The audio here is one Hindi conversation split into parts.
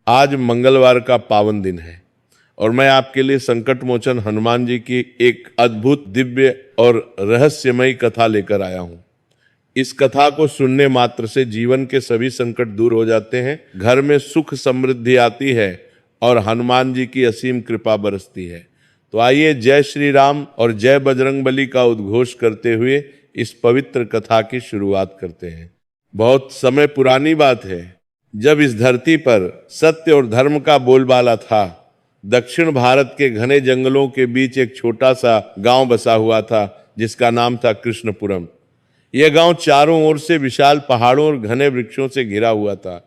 आज मंगलवार का पावन दिन है और मैं आपके लिए संकट मोचन हनुमान जी की एक अद्भुत, दिव्य और रहस्यमयी कथा लेकर आया हूं। इस कथा को सुनने मात्र से जीवन के सभी संकट दूर हो जाते हैं, घर में सुख समृद्धि आती है और हनुमान जी की असीम कृपा बरसती है। तो आइए जय श्री राम और जय बजरंगबली का उद्घोष करते हुए इस पवित्र कथा की शुरुआत करते हैं। बहुत समय पुरानी बात है, जब इस धरती पर सत्य और धर्म का बोलबाला था। दक्षिण भारत के घने जंगलों के बीच एक छोटा सा गांव बसा हुआ था जिसका नाम था कृष्णपुरम। यह गांव चारों ओर से विशाल पहाड़ों और घने वृक्षों से घिरा हुआ था।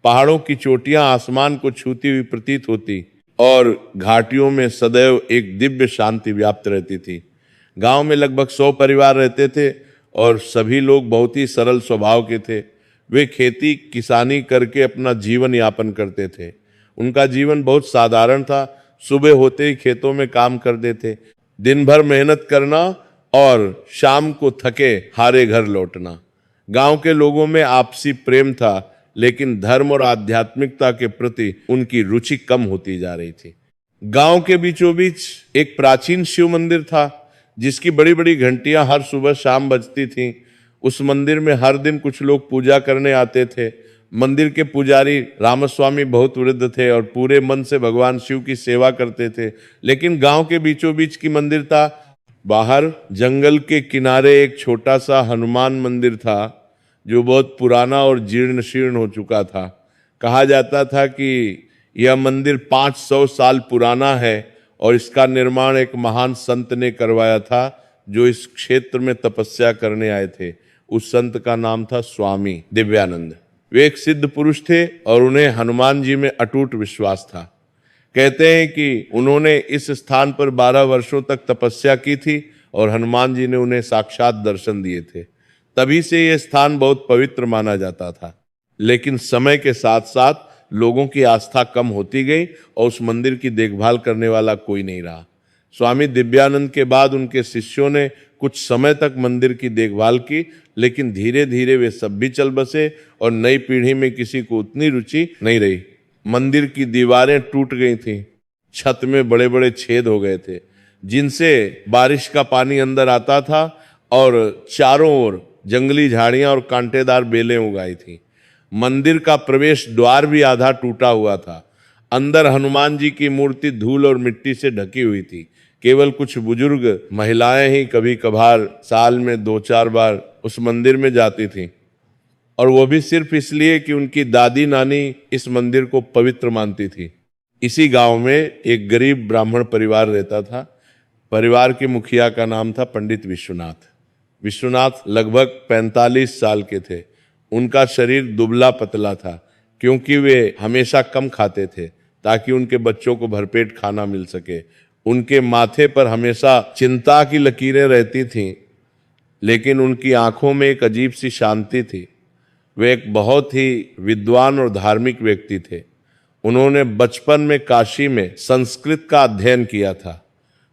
पहाड़ों की चोटियां आसमान को छूती हुई प्रतीत होती और घाटियों में सदैव एक दिव्य शांति व्याप्त रहती थी। गांव में लगभग 100 परिवार रहते थे और सभी लोग बहुत ही सरल स्वभाव के थे। वे खेती किसानी करके अपना जीवन यापन करते थे। उनका जीवन बहुत साधारण था। सुबह होते ही खेतों में काम कर देते, दिन भर मेहनत करना और शाम को थके हारे घर लौटना। गांव के लोगों में आपसी प्रेम था, लेकिन धर्म और आध्यात्मिकता के प्रति उनकी रुचि कम होती जा रही थी। गांव के बीचों बीच एक प्राचीन शिव मंदिर था जिसकी बड़ी बड़ी घंटियां हर सुबह शाम बजती थीं। उस मंदिर में हर दिन कुछ लोग पूजा करने आते थे। मंदिर के पुजारी रामस्वामी बहुत वृद्ध थे और पूरे मन से भगवान शिव की सेवा करते थे। लेकिन गांव के बीचों बीच की मंदिर था। बाहर जंगल के किनारे एक छोटा सा हनुमान मंदिर था जो बहुत पुराना और जीर्ण शीर्ण हो चुका था। कहा जाता था कि यह मंदिर 500 साल पुराना है और इसका निर्माण एक महान संत ने करवाया था जो इस क्षेत्र में तपस्या करने आए थे। उस संत का नाम था स्वामी दिव्यानंद। वे एक सिद्ध पुरुष थे और उन्हें हनुमान जी में अटूट विश्वास था। कहते हैं कि उन्होंने इस स्थान पर 12 वर्षों तक तपस्या की थी और हनुमान जी ने उन्हें साक्षात दर्शन दिए थे। तभी से यह स्थान बहुत पवित्र माना जाता था। लेकिन समय के साथ साथ लोगों की आस्था कम होती गई और उस मंदिर की देखभाल करने वाला कोई नहीं रहा। स्वामी दिव्यानंद के बाद उनके शिष्यों ने कुछ समय तक मंदिर की देखभाल की, लेकिन धीरे धीरे वे सब भी चल बसे और नई पीढ़ी में किसी को उतनी रुचि नहीं रही। मंदिर की दीवारें टूट गई थीं, छत में बड़े बड़े छेद हो गए थे जिनसे बारिश का पानी अंदर आता था और चारों ओर जंगली झाड़ियां और कांटेदार बेलें उगाई थीं। मंदिर का प्रवेश द्वार भी आधा टूटा हुआ था। अंदर हनुमान जी की मूर्ति धूल और मिट्टी से ढकी हुई थी। केवल कुछ बुजुर्ग महिलाएं ही कभी कभार साल में 2-4 बार उस मंदिर में जाती थीं, और वो भी सिर्फ इसलिए कि उनकी दादी नानी इस मंदिर को पवित्र मानती थी। इसी गांव में एक गरीब ब्राह्मण परिवार रहता था। परिवार के मुखिया का नाम था पंडित विश्वनाथ। विश्वनाथ लगभग 45 साल के थे। उनका शरीर दुबला पतला था क्योंकि वे हमेशा कम खाते थे ताकि उनके बच्चों को भरपेट खाना मिल सके। उनके माथे पर हमेशा चिंता की लकीरें रहती थीं, लेकिन उनकी आंखों में एक अजीब सी शांति थी। वे एक बहुत ही विद्वान और धार्मिक व्यक्ति थे। उन्होंने बचपन में काशी में संस्कृत का अध्ययन किया था।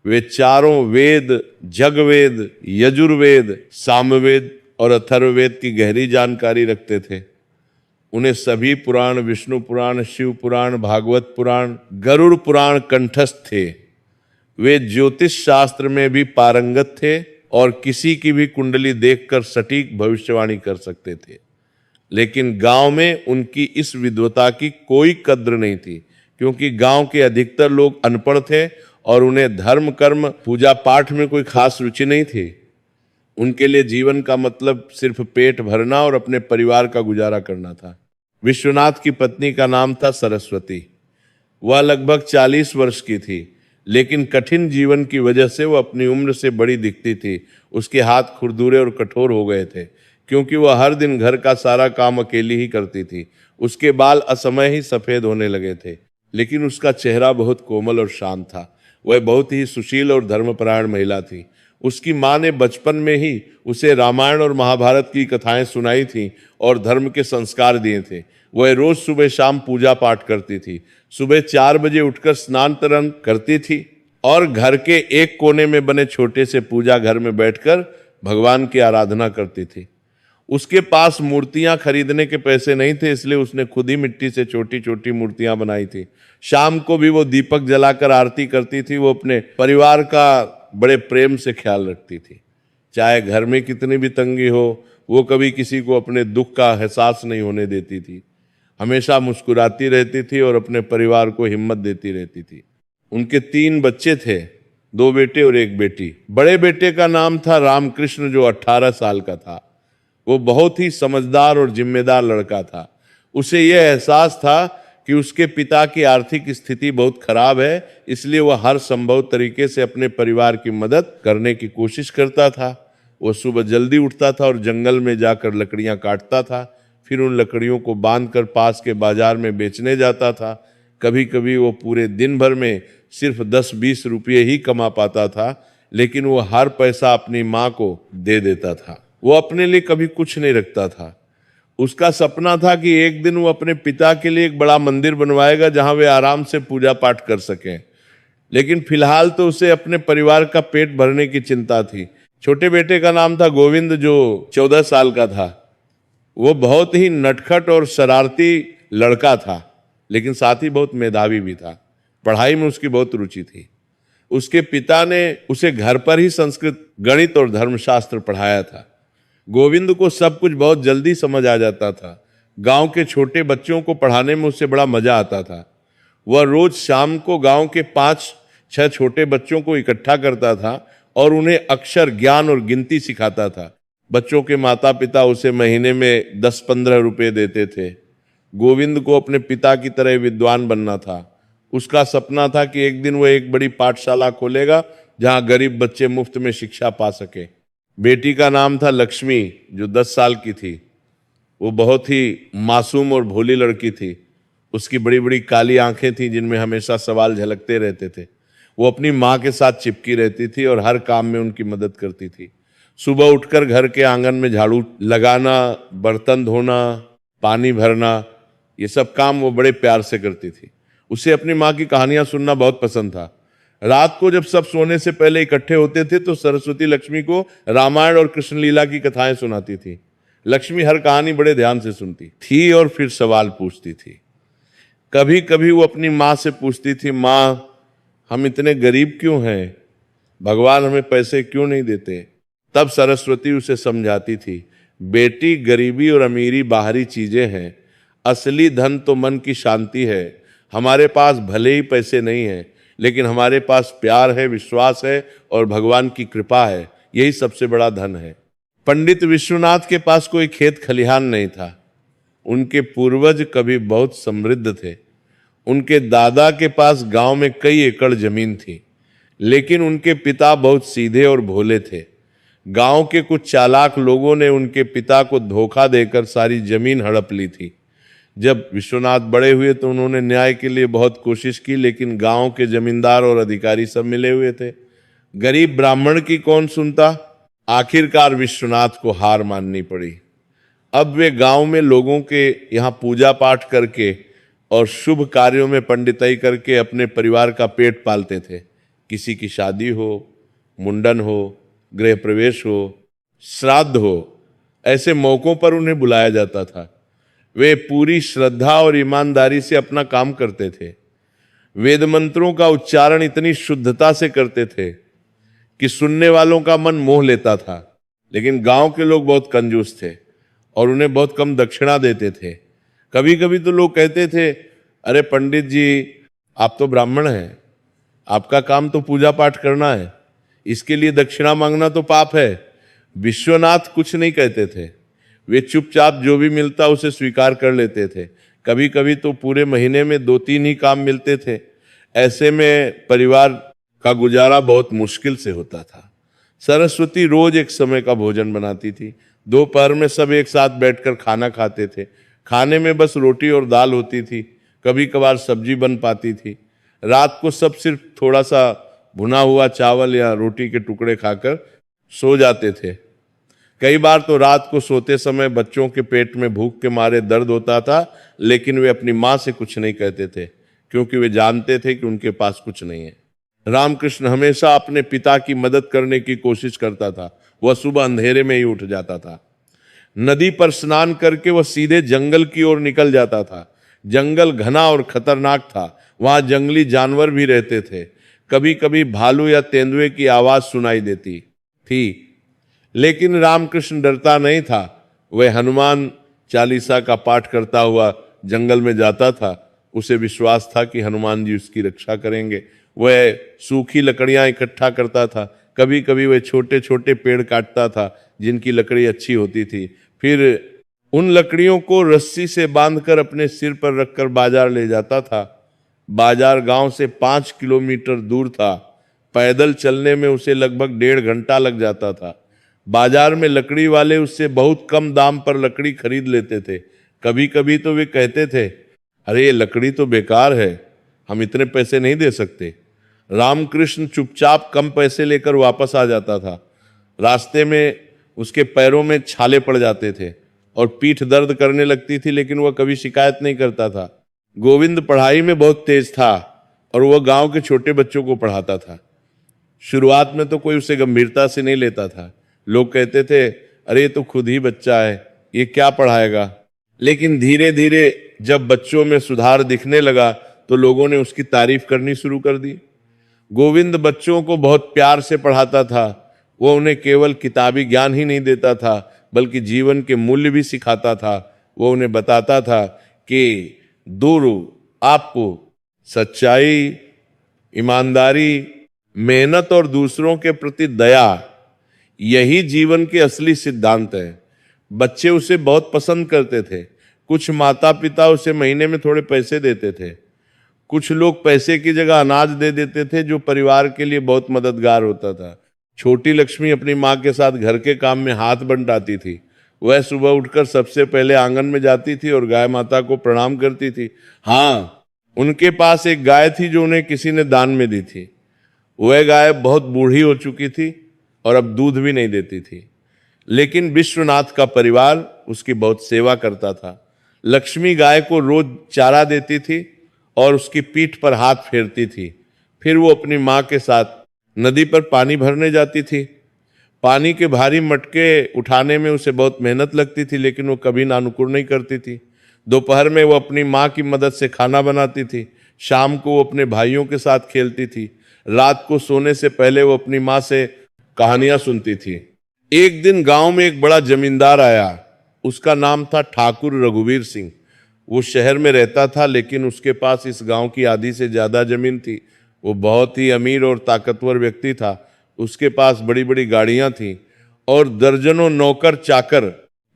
वे चारों वेद, जगवेद, यजुर्वेद, सामवेद और अथर्ववेद की गहरी जानकारी रखते थे। उन्हें सभी पुराण, विष्णु पुराण, शिव पुराण, भागवत पुराण, गरुड़ पुराण कंठस्थ थे। वे ज्योतिष शास्त्र में भी पारंगत थे और किसी की भी कुंडली देखकर सटीक भविष्यवाणी कर सकते थे। लेकिन गांव में उनकी इस विद्वता की कोई कद्र नहीं थी क्योंकि गांव के अधिकतर लोग अनपढ़ थे और उन्हें धर्म, कर्म, पूजा पाठ में कोई खास रुचि नहीं थी। उनके लिए जीवन का मतलब सिर्फ पेट भरना और अपने परिवार का गुजारा करना था। विश्वनाथ की पत्नी का नाम था सरस्वती। वह लगभग 40 वर्ष की थी, लेकिन कठिन जीवन की वजह से वह अपनी उम्र से बड़ी दिखती थी। उसके हाथ खुरदुरे और कठोर हो गए थे क्योंकि वह हर दिन घर का सारा काम अकेली ही करती थी। उसके बाल असमय ही सफेद होने लगे थे, लेकिन उसका चेहरा बहुत कोमल और शांत था। वह बहुत ही सुशील और धर्मपरायण महिला थी। उसकी माँ ने बचपन में ही उसे रामायण और महाभारत की कथाएं सुनाई थीं और धर्म के संस्कार दिए थे। वह रोज सुबह शाम पूजा पाठ करती थी। सुबह 4 बजे उठकर स्नान तरन करती थी और घर के एक कोने में बने छोटे से पूजा घर में बैठकर भगवान की आराधना करती थी। उसके पास मूर्तियां खरीदने के पैसे नहीं थे, इसलिए उसने खुद ही मिट्टी से छोटी छोटी मूर्तियां बनाई थी। शाम को भी वो दीपक जलाकर आरती करती थी। वो अपने परिवार का बड़े प्रेम से ख्याल रखती थी। चाहे घर में कितनी भी तंगी हो, वो कभी किसी को अपने दुख का एहसास नहीं होने देती थी। हमेशा मुस्कुराती रहती थी और अपने परिवार को हिम्मत देती रहती थी। उनके 3 बच्चे थे, 2 बेटे और 1 बेटी। बड़े बेटे का नाम था रामकृष्ण, जो 18 साल का था। वो बहुत ही समझदार और जिम्मेदार लड़का था। उसे यह एहसास था कि उसके पिता की आर्थिक स्थिति बहुत खराब है, इसलिए वह हर संभव तरीके से अपने परिवार की मदद करने की कोशिश करता था। वह सुबह जल्दी उठता था और जंगल में जाकर लकड़ियां काटता था, फिर उन लकड़ियों को बांधकर पास के बाजार में बेचने जाता था। कभी कभी वो पूरे दिन भर में सिर्फ 10-20 रुपये ही कमा पाता था, लेकिन वो हर पैसा अपनी माँ को दे देता था। वो अपने लिए कभी कुछ नहीं रखता था। उसका सपना था कि एक दिन वो अपने पिता के लिए एक बड़ा मंदिर बनवाएगा जहां वे आराम से पूजा पाठ कर सकें, लेकिन फिलहाल तो उसे अपने परिवार का पेट भरने की चिंता थी। छोटे बेटे का नाम था गोविंद, जो 14 साल का था। वो बहुत ही नटखट और शरारती लड़का था, लेकिन साथ ही बहुत मेधावी भी था। पढ़ाई में उसकी बहुत रुचि थी। उसके पिता ने उसे घर पर ही संस्कृत, गणित और धर्मशास्त्र पढ़ाया था। गोविंद को सब कुछ बहुत जल्दी समझ आ जाता था। गांव के छोटे बच्चों को पढ़ाने में उसे बड़ा मजा आता था। वह रोज शाम को गांव के 5-6 छोटे बच्चों को इकट्ठा करता था और उन्हें अक्षर, ज्ञान और गिनती सिखाता था। बच्चों के माता पिता उसे महीने में 10-15 रुपए देते थे। गोविंद को अपने पिता की तरह विद्वान बनना था। उसका सपना था कि एक दिन वह एक बड़ी पाठशाला खोलेगा जहां गरीब बच्चे मुफ्त में शिक्षा पा सके। बेटी का नाम था लक्ष्मी, जो 10 साल की थी। वो बहुत ही मासूम और भोली लड़की थी। उसकी बड़ी बड़ी काली आंखें थीं जिनमें हमेशा सवाल झलकते रहते थे। वो अपनी माँ के साथ चिपकी रहती थी और हर काम में उनकी मदद करती थी। सुबह उठकर घर के आंगन में झाड़ू लगाना, बर्तन धोना, पानी भरना, ये सब काम वो बड़े प्यार से करती थी। उसे अपनी माँ की कहानियां सुनना बहुत पसंद था। रात को जब सब सोने से पहले इकट्ठे होते थे तो सरस्वती लक्ष्मी को रामायण और कृष्ण लीला की कथाएं सुनाती थी। लक्ष्मी हर कहानी बड़े ध्यान से सुनती थी और फिर सवाल पूछती थी। कभी कभी वो अपनी माँ से पूछती थी, माँ, हम इतने गरीब क्यों हैं? भगवान हमें पैसे क्यों नहीं देते? तब सरस्वती उसे समझाती थी, बेटी, गरीबी और अमीरी बाहरी चीजें हैं, असली धन तो मन की शांति है। हमारे पास भले ही पैसे नहीं हैं, लेकिन हमारे पास प्यार है, विश्वास है और भगवान की कृपा है। यही सबसे बड़ा धन है। पंडित विश्वनाथ के पास कोई खेत खलिहान नहीं था। उनके पूर्वज कभी बहुत समृद्ध थे। उनके दादा के पास गांव में कई एकड़ जमीन थी, लेकिन उनके पिता बहुत सीधे और भोले थे। गांव के कुछ चालाक लोगों ने उनके पिता को धोखा देकर सारी जमीन हड़प ली थी। जब विश्वनाथ बड़े हुए तो उन्होंने न्याय के लिए बहुत कोशिश की, लेकिन गांव के जमींदार और अधिकारी सब मिले हुए थे। गरीब ब्राह्मण की कौन सुनता? आखिरकार विश्वनाथ को हार माननी पड़ी। अब वे गांव में लोगों के यहाँ पूजा पाठ करके और शुभ कार्यों में पंडिताई करके अपने परिवार का पेट पालते थे। किसी की शादी हो, मुंडन हो, गृह प्रवेश हो, श्राद्ध हो, ऐसे मौकों पर उन्हें बुलाया जाता था। वे पूरी श्रद्धा और ईमानदारी से अपना काम करते थे। वेद मंत्रों का उच्चारण इतनी शुद्धता से करते थे कि सुनने वालों का मन मोह लेता था। लेकिन गांव के लोग बहुत कंजूस थे और उन्हें बहुत कम दक्षिणा देते थे। कभी कभी तो लोग कहते थे, अरे पंडित जी, आप तो ब्राह्मण हैं, आपका काम तो पूजा पाठ करना है, इसके लिए दक्षिणा मांगना तो पाप है। विश्वनाथ कुछ नहीं कहते थे। वे चुपचाप जो भी मिलता उसे स्वीकार कर लेते थे। कभी कभी तो पूरे महीने में 2-3 ही काम मिलते थे। ऐसे में परिवार का गुजारा बहुत मुश्किल से होता था। सरस्वती रोज एक समय का भोजन बनाती थी। दोपहर में सब एक साथ बैठकर खाना खाते थे। खाने में बस रोटी और दाल होती थी, कभी कभार सब्जी बन पाती थी। रात को सब सिर्फ थोड़ा सा भुना हुआ चावल या रोटी के टुकड़े खाकर सो जाते थे। कई बार तो रात को सोते समय बच्चों के पेट में भूख के मारे दर्द होता था, लेकिन वे अपनी माँ से कुछ नहीं कहते थे, क्योंकि वे जानते थे कि उनके पास कुछ नहीं है। रामकृष्ण हमेशा अपने पिता की मदद करने की कोशिश करता था। वह सुबह अंधेरे में ही उठ जाता था। नदी पर स्नान करके वह सीधे जंगल की ओर निकल जाता था। जंगल घना और खतरनाक था, वहां जंगली जानवर भी रहते थे। कभी कभी भालू या तेंदुए की आवाज सुनाई देती थी, लेकिन रामकृष्ण डरता नहीं था। वह हनुमान चालीसा का पाठ करता हुआ जंगल में जाता था। उसे विश्वास था कि हनुमान जी उसकी रक्षा करेंगे। वह सूखी लकड़ियां इकट्ठा करता था। कभी कभी वह छोटे छोटे पेड़ काटता था जिनकी लकड़ी अच्छी होती थी। फिर उन लकड़ियों को रस्सी से बांधकर अपने सिर पर रखकर बाजार ले जाता था। बाजार गांव से 5 किलोमीटर दूर था। पैदल चलने में उसे लगभग 1.5 घंटा लग जाता था। बाजार में लकड़ी वाले उससे बहुत कम दाम पर लकड़ी खरीद लेते थे। कभी कभी तो वे कहते थे, अरे ये लकड़ी तो बेकार है, हम इतने पैसे नहीं दे सकते। रामकृष्ण चुपचाप कम पैसे लेकर वापस आ जाता था। रास्ते में उसके पैरों में छाले पड़ जाते थे और पीठ दर्द करने लगती थी, लेकिन वह कभी शिकायत नहीं करता था। गोविंद पढ़ाई में बहुत तेज था और वह गांव के छोटे बच्चों को पढ़ाता था। शुरुआत में तो कोई उसे गंभीरता से नहीं लेता था। लोग कहते थे, अरे ये तो खुद ही बच्चा है, ये क्या पढ़ाएगा। लेकिन धीरे धीरे जब बच्चों में सुधार दिखने लगा तो लोगों ने उसकी तारीफ करनी शुरू कर दी। गोविंद बच्चों को बहुत प्यार से पढ़ाता था। वो उन्हें केवल किताबी ज्ञान ही नहीं देता था, बल्कि जीवन के मूल्य भी सिखाता था। वो उन्हें बताता था कि दूर आपको सच्चाई, ईमानदारी, मेहनत और दूसरों के प्रति दया, यही जीवन के असली सिद्धांत है। बच्चे उसे बहुत पसंद करते थे। कुछ माता पिता उसे महीने में थोड़े पैसे देते थे। कुछ लोग पैसे की जगह अनाज दे देते थे, जो परिवार के लिए बहुत मददगार होता था। छोटी लक्ष्मी अपनी माँ के साथ घर के काम में हाथ बंटाती थी। वह सुबह उठकर सबसे पहले आंगन में जाती थी और गाय माता को प्रणाम करती थी। हाँ, उनके पास एक गाय थी जो उन्हें किसी ने दान में दी थी। वह गाय बहुत बूढ़ी हो चुकी थी और अब दूध भी नहीं देती थी, लेकिन विश्वनाथ का परिवार उसकी बहुत सेवा करता था। लक्ष्मी गाय को रोज चारा देती थी और उसकी पीठ पर हाथ फेरती थी। फिर वो अपनी माँ के साथ नदी पर पानी भरने जाती थी। पानी के भारी मटके उठाने में उसे बहुत मेहनत लगती थी, लेकिन वो कभी नानुकुर नहीं करती थी। दोपहर में वो अपनी माँ की मदद से खाना बनाती थी। शाम को वो अपने भाइयों के साथ खेलती थी। रात को सोने से पहले वो अपनी माँ से कहानियां सुनती थी। एक दिन गांव में एक बड़ा जमींदार आया। उसका नाम था ठाकुर रघुवीर सिंह। वो शहर में रहता था, लेकिन उसके पास इस गांव की आधी से ज्यादा जमीन थी। वो बहुत ही अमीर और ताकतवर व्यक्ति था। उसके पास बड़ी बड़ी गाड़ियां थीं और दर्जनों नौकर चाकर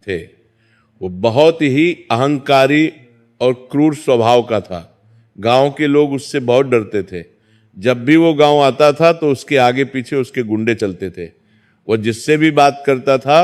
थे। वो बहुत ही अहंकारी और क्रूर स्वभाव का था। गांव के लोग उससे बहुत डरते थे। जब भी वो गांव आता था तो उसके आगे पीछे उसके गुंडे चलते थे। वो जिससे भी बात करता था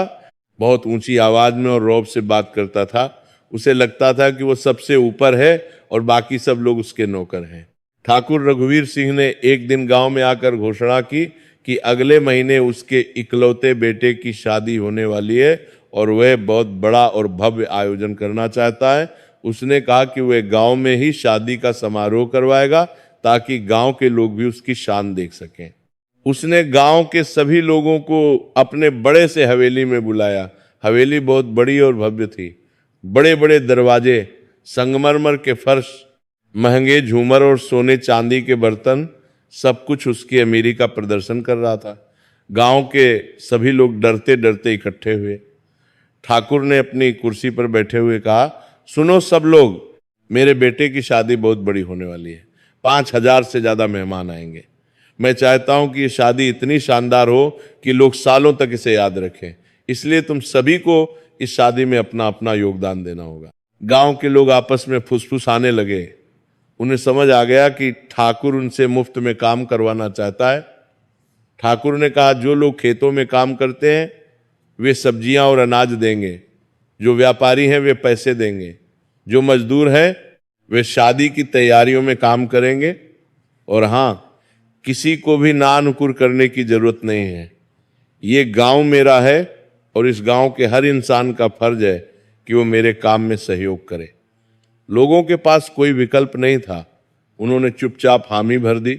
बहुत ऊंची आवाज में और रौब से बात करता था। उसे लगता था कि वो सबसे ऊपर है और बाकी सब लोग उसके नौकर हैं। ठाकुर रघुवीर सिंह ने एक दिन गांव में आकर घोषणा की कि अगले महीने उसके इकलौते बेटे की शादी होने वाली है और वह बहुत बड़ा और भव्य आयोजन करना चाहता है। उसने कहा कि वह गांव में ही शादी का समारोह करवाएगा ताकि गांव के लोग भी उसकी शान देख सकें। उसने गांव के सभी लोगों को अपने बड़े से हवेली में बुलाया। हवेली बहुत बड़ी और भव्य थी। बड़े बड़े दरवाजे, संगमरमर के फर्श, महंगे झूमर और सोने चांदी के बर्तन, सब कुछ उसकी अमीरी का प्रदर्शन कर रहा था। गांव के सभी लोग डरते डरते इकट्ठे हुए। ठाकुर ने अपनी कुर्सी पर बैठे हुए कहा, सुनो सब लोग, मेरे बेटे की शादी बहुत बड़ी होने वाली है। 5,000 से ज्यादा मेहमान आएंगे। मैं चाहता हूं कि ये शादी इतनी शानदार हो कि लोग सालों तक इसे याद रखें। इसलिए तुम सभी को इस शादी में अपना अपना योगदान देना होगा। गांव के लोग आपस में फुसफुसाने लगे। उन्हें समझ आ गया कि ठाकुर उनसे मुफ्त में काम करवाना चाहता है। ठाकुर ने कहा, जो लोग खेतों में काम करते हैं वे सब्जियां और अनाज देंगे, जो व्यापारी हैं वे पैसे देंगे, जो मजदूर हैं वे शादी की तैयारियों में काम करेंगे, और हाँ, किसी को भी नानुकुर करने की जरूरत नहीं है। ये गांव मेरा है और इस गांव के हर इंसान का फर्ज है कि वो मेरे काम में सहयोग करे। लोगों के पास कोई विकल्प नहीं था। उन्होंने चुपचाप हामी भर दी।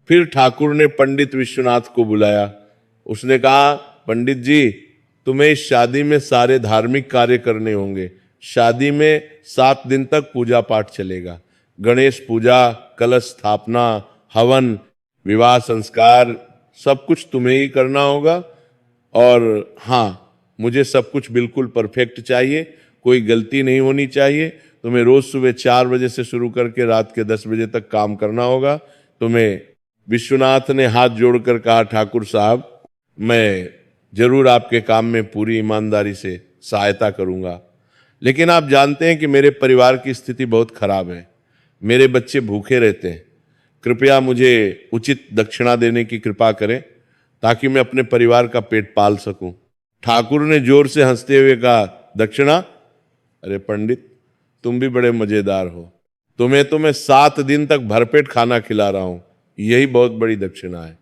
फिर ठाकुर ने पंडित विश्वनाथ को बुलाया। उसने कहा, पंडित जी, तुम्हें इस शादी में सारे धार्मिक कार्य करने होंगे। शादी में 7 दिन तक पूजा पाठ चलेगा। गणेश पूजा, कलश स्थापना, हवन, विवाह संस्कार, सब कुछ तुम्हें ही करना होगा। और हाँ, मुझे सब कुछ बिल्कुल परफेक्ट चाहिए, कोई गलती नहीं होनी चाहिए। तुम्हें रोज सुबह 4 बजे से शुरू करके रात के 10 बजे तक काम करना होगा। तुम्हें विश्वनाथ ने हाथ जोड़कर कहा, ठाकुर साहब, मैं जरूर आपके काम में पूरी ईमानदारी से सहायता करूंगा, लेकिन आप जानते हैं कि मेरे परिवार की स्थिति बहुत खराब है। मेरे बच्चे भूखे रहते हैं। कृपया मुझे उचित दक्षिणा देने की कृपा करें ताकि मैं अपने परिवार का पेट पाल सकूं। ठाकुर ने जोर से हंसते हुए कहा, दक्षिणा? अरे पंडित, तुम भी बड़े मजेदार हो। तुम्हें तो मैं 7 दिन तक भरपेट खाना खिला रहा हूं, यही बहुत बड़ी दक्षिणा है।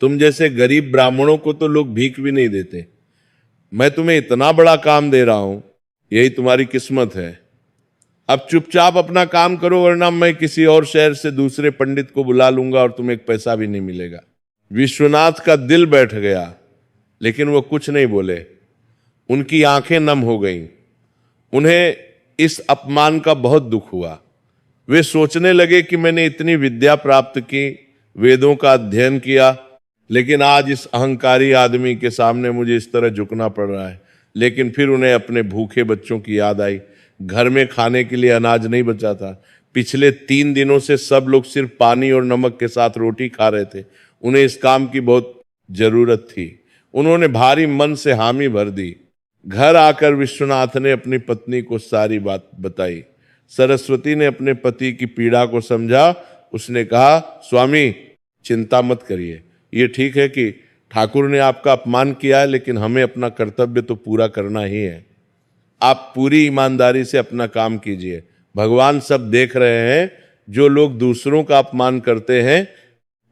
तुम जैसे गरीब ब्राह्मणों को तो लोग भीख भी नहीं देते। मैं तुम्हें इतना बड़ा काम दे रहा हूं, यही तुम्हारी किस्मत है। अब चुपचाप अपना काम करो, वरना मैं किसी और शहर से दूसरे पंडित को बुला लूंगा और तुम्हें एक पैसा भी नहीं मिलेगा। विश्वनाथ का दिल बैठ गया, लेकिन वो कुछ नहीं बोले। उनकी आंखें नम हो गईं। उन्हें इस अपमान का बहुत दुख हुआ। वे सोचने लगे कि मैंने इतनी विद्या प्राप्त की, वेदों का अध्ययन किया, लेकिन आज इस अहंकारी आदमी के सामने मुझे इस तरह झुकना पड़ रहा है। लेकिन फिर उन्हें अपने भूखे बच्चों की याद आई। घर में खाने के लिए अनाज नहीं बचा था। पिछले 3 दिनों से सब लोग सिर्फ पानी और नमक के साथ रोटी खा रहे थे। उन्हें इस काम की बहुत जरूरत थी। उन्होंने भारी मन से हामी भर दी। घर आकर विश्वनाथ ने अपनी पत्नी को सारी बात बताई। सरस्वती ने अपने पति की पीड़ा को समझा। उसने कहा, स्वामी, चिंता मत करिए। ये ठीक है कि ठाकुर ने आपका अपमान किया है, लेकिन हमें अपना कर्तव्य तो पूरा करना ही है। आप पूरी ईमानदारी से अपना काम कीजिए। भगवान सब देख रहे हैं। जो लोग दूसरों का अपमान करते हैं,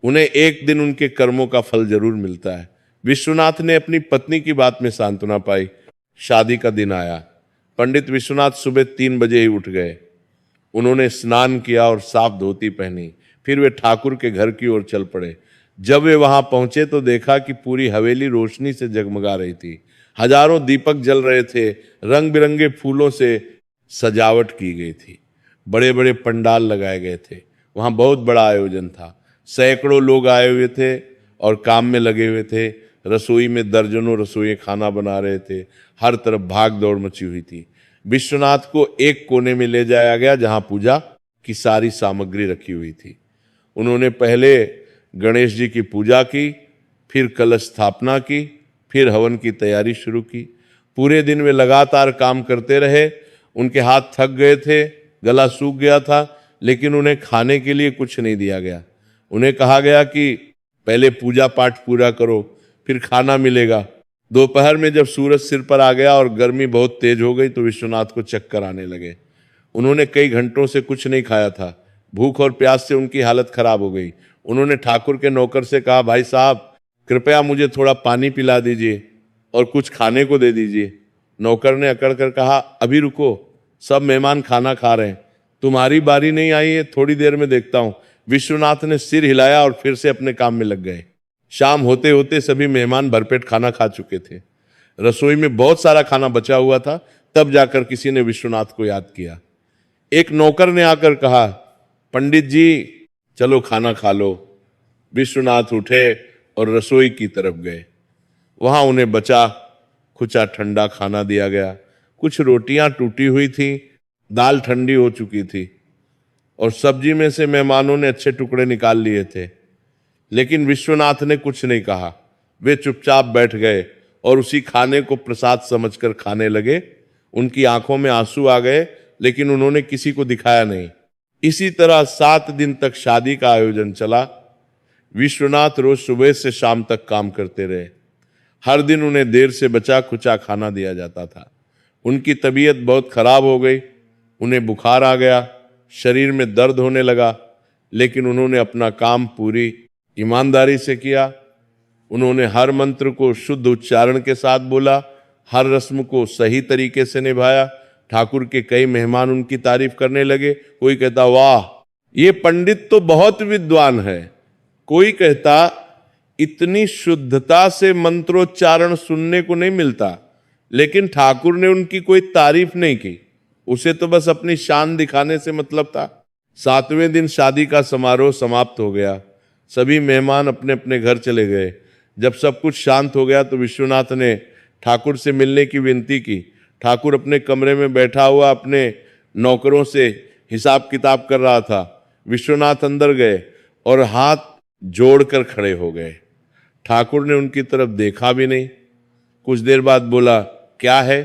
उन्हें एक दिन उनके कर्मों का फल जरूर मिलता है। विश्वनाथ ने अपनी पत्नी की बात में सांत्वना पाई। शादी का दिन आया। पंडित विश्वनाथ सुबह 3 बजे ही उठ गए। उन्होंने स्नान किया और साफ धोती पहनी। फिर वे ठाकुर के घर की ओर चल पड़े। जब वे वहां पहुंचे तो देखा कि पूरी हवेली रोशनी से जगमगा रही थी। हजारों दीपक जल रहे थे। रंग बिरंगे फूलों से सजावट की गई थी। बड़े बड़े पंडाल लगाए गए थे। वहां बहुत बड़ा आयोजन था। सैकड़ों लोग आए हुए थे और काम में लगे हुए थे। रसोई में दर्जनों रसोई खाना बना रहे थे। हर तरफ भाग दौड़ मची हुई थी। विश्वनाथ को एक कोने में ले जाया गया जहां पूजा की सारी सामग्री रखी हुई थी। उन्होंने पहले गणेश जी की पूजा की, फिर कलश स्थापना की, फिर हवन की तैयारी शुरू की। पूरे दिन वे लगातार काम करते रहे। उनके हाथ थक गए थे, गला सूख गया था, लेकिन उन्हें खाने के लिए कुछ नहीं दिया गया। उन्हें कहा गया कि पहले पूजा पाठ पूरा करो, फिर खाना मिलेगा। दोपहर में जब सूरज सिर पर आ गया और गर्मी बहुत तेज हो गई तो विश्वनाथ को चक्कर आने लगे। उन्होंने कई घंटों से कुछ नहीं खाया था। भूख और प्यास से उनकी हालत खराब हो गई। उन्होंने ठाकुर के नौकर से कहा, भाई साहब, कृपया मुझे थोड़ा पानी पिला दीजिए और कुछ खाने को दे दीजिए। नौकर ने अकड़ कर कहा, अभी रुको, सब मेहमान खाना खा रहे हैं, तुम्हारी बारी नहीं आई है, थोड़ी देर में देखता हूं। विश्वनाथ ने सिर हिलाया और फिर से अपने काम में लग गए। शाम होते होते सभी मेहमान भरपेट खाना खा चुके थे। रसोई में बहुत सारा खाना बचा हुआ था। तब जाकर किसी ने विश्वनाथ को याद किया। एक नौकर ने आकर कहा, पंडित जी, चलो खाना खा लो। विश्वनाथ उठे और रसोई की तरफ गए। वहां उन्हें बचा खुचा ठंडा खाना दिया गया। कुछ रोटियां टूटी हुई थी, दाल ठंडी हो चुकी थी और सब्जी में से मेहमानों ने अच्छे टुकड़े निकाल लिए थे। लेकिन विश्वनाथ ने कुछ नहीं कहा। वे चुपचाप बैठ गए और उसी खाने को प्रसाद समझकर खाने लगे। उनकी आंखों में आंसू आ गए, लेकिन उन्होंने किसी को दिखाया नहीं। इसी तरह 7 दिन तक शादी का आयोजन चला। विश्वनाथ रोज सुबह से शाम तक काम करते रहे। हर दिन उन्हें देर से बचा खुचा खाना दिया जाता था। उनकी तबीयत बहुत खराब हो गई। उन्हें बुखार आ गया, शरीर में दर्द होने लगा, लेकिन उन्होंने अपना काम पूरी ईमानदारी से किया। उन्होंने हर मंत्र को शुद्ध उच्चारण के साथ बोला, हर रस्म को सही तरीके से निभाया। ठाकुर के कई मेहमान उनकी तारीफ करने लगे। कोई कहता, वाह, ये पंडित तो बहुत विद्वान है। कोई कहता, इतनी शुद्धता से मंत्रोच्चारण सुनने को नहीं मिलता। लेकिन ठाकुर ने उनकी कोई तारीफ नहीं की। उसे तो बस अपनी शान दिखाने से मतलब था। 7वें दिन शादी का समारोह समाप्त हो गया। सभी मेहमान अपने अपने घर चले गए। जब सब कुछ शांत हो गया तो विश्वनाथ ने ठाकुर से मिलने की विनती की। ठाकुर अपने कमरे में बैठा हुआ अपने नौकरों से हिसाब किताब कर रहा था। विश्वनाथ अंदर गए और हाथ जोड़कर खड़े हो गए। ठाकुर ने उनकी तरफ देखा भी नहीं। कुछ देर बाद बोला, क्या है?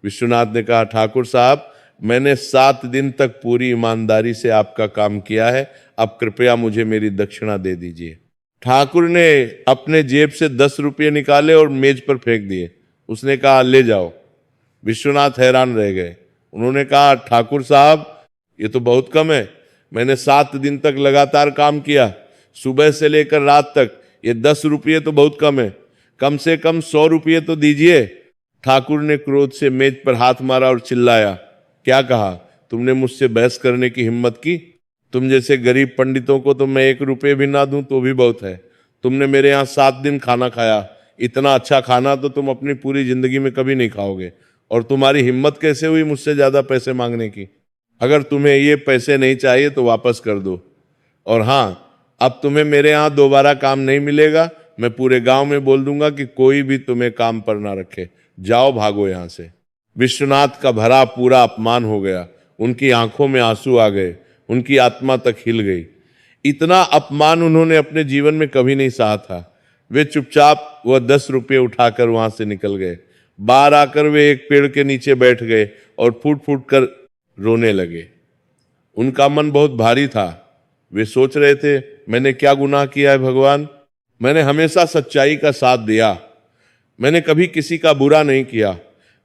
विश्वनाथ ने कहा, ठाकुर साहब, मैंने 7 दिन तक पूरी ईमानदारी से आपका काम किया है, अब कृपया मुझे मेरी दक्षिणा दे दीजिए। ठाकुर ने अपने जेब से 10 रुपये निकाले और मेज पर फेंक दिए। उसने कहा, ले जाओ। विश्वनाथ हैरान रह गए। उन्होंने कहा, ठाकुर साहब, ये तो बहुत कम है। मैंने 7 दिन तक लगातार काम किया, सुबह से लेकर रात तक। ये 10 रुपये तो बहुत कम से कम 100 रुपये तो दीजिए। ठाकुर ने क्रोध से मेज पर हाथ मारा और चिल्लाया, क्या कहा? तुमने मुझसे बहस करने की हिम्मत की? तुम जैसे गरीब पंडितों को तो मैं 1 रुपये भी ना दूं तो भी बहुत है। तुमने मेरे यहाँ 7 दिन खाना खाया, इतना अच्छा खाना तो तुम अपनी पूरी जिंदगी में कभी नहीं खाओगे। और तुम्हारी हिम्मत कैसे हुई मुझसे ज्यादा पैसे मांगने की? अगर तुम्हें ये पैसे नहीं चाहिए तो वापस कर दो। और हाँ, अब तुम्हें मेरे यहाँ दोबारा काम नहीं मिलेगा। मैं पूरे गांव में बोल दूंगा कि कोई भी तुम्हें काम पर ना रखे। जाओ, भागो यहां से। विश्वनाथ का भरा पूरा अपमान हो गया। उनकी आंखों में आंसू आ गए, उनकी आत्मा तक हिल गई। इतना अपमान उन्होंने अपने जीवन में कभी नहीं सहा था। वे चुपचाप वह 10 रुपये उठाकर वहां से निकल गए। बाहर आकर वे एक पेड़ के नीचे बैठ गए और फूट फूट कर रोने लगे। उनका मन बहुत भारी था। वे सोच रहे थे, मैंने क्या गुनाह किया है भगवान? मैंने हमेशा सच्चाई का साथ दिया, मैंने कभी किसी का बुरा नहीं किया,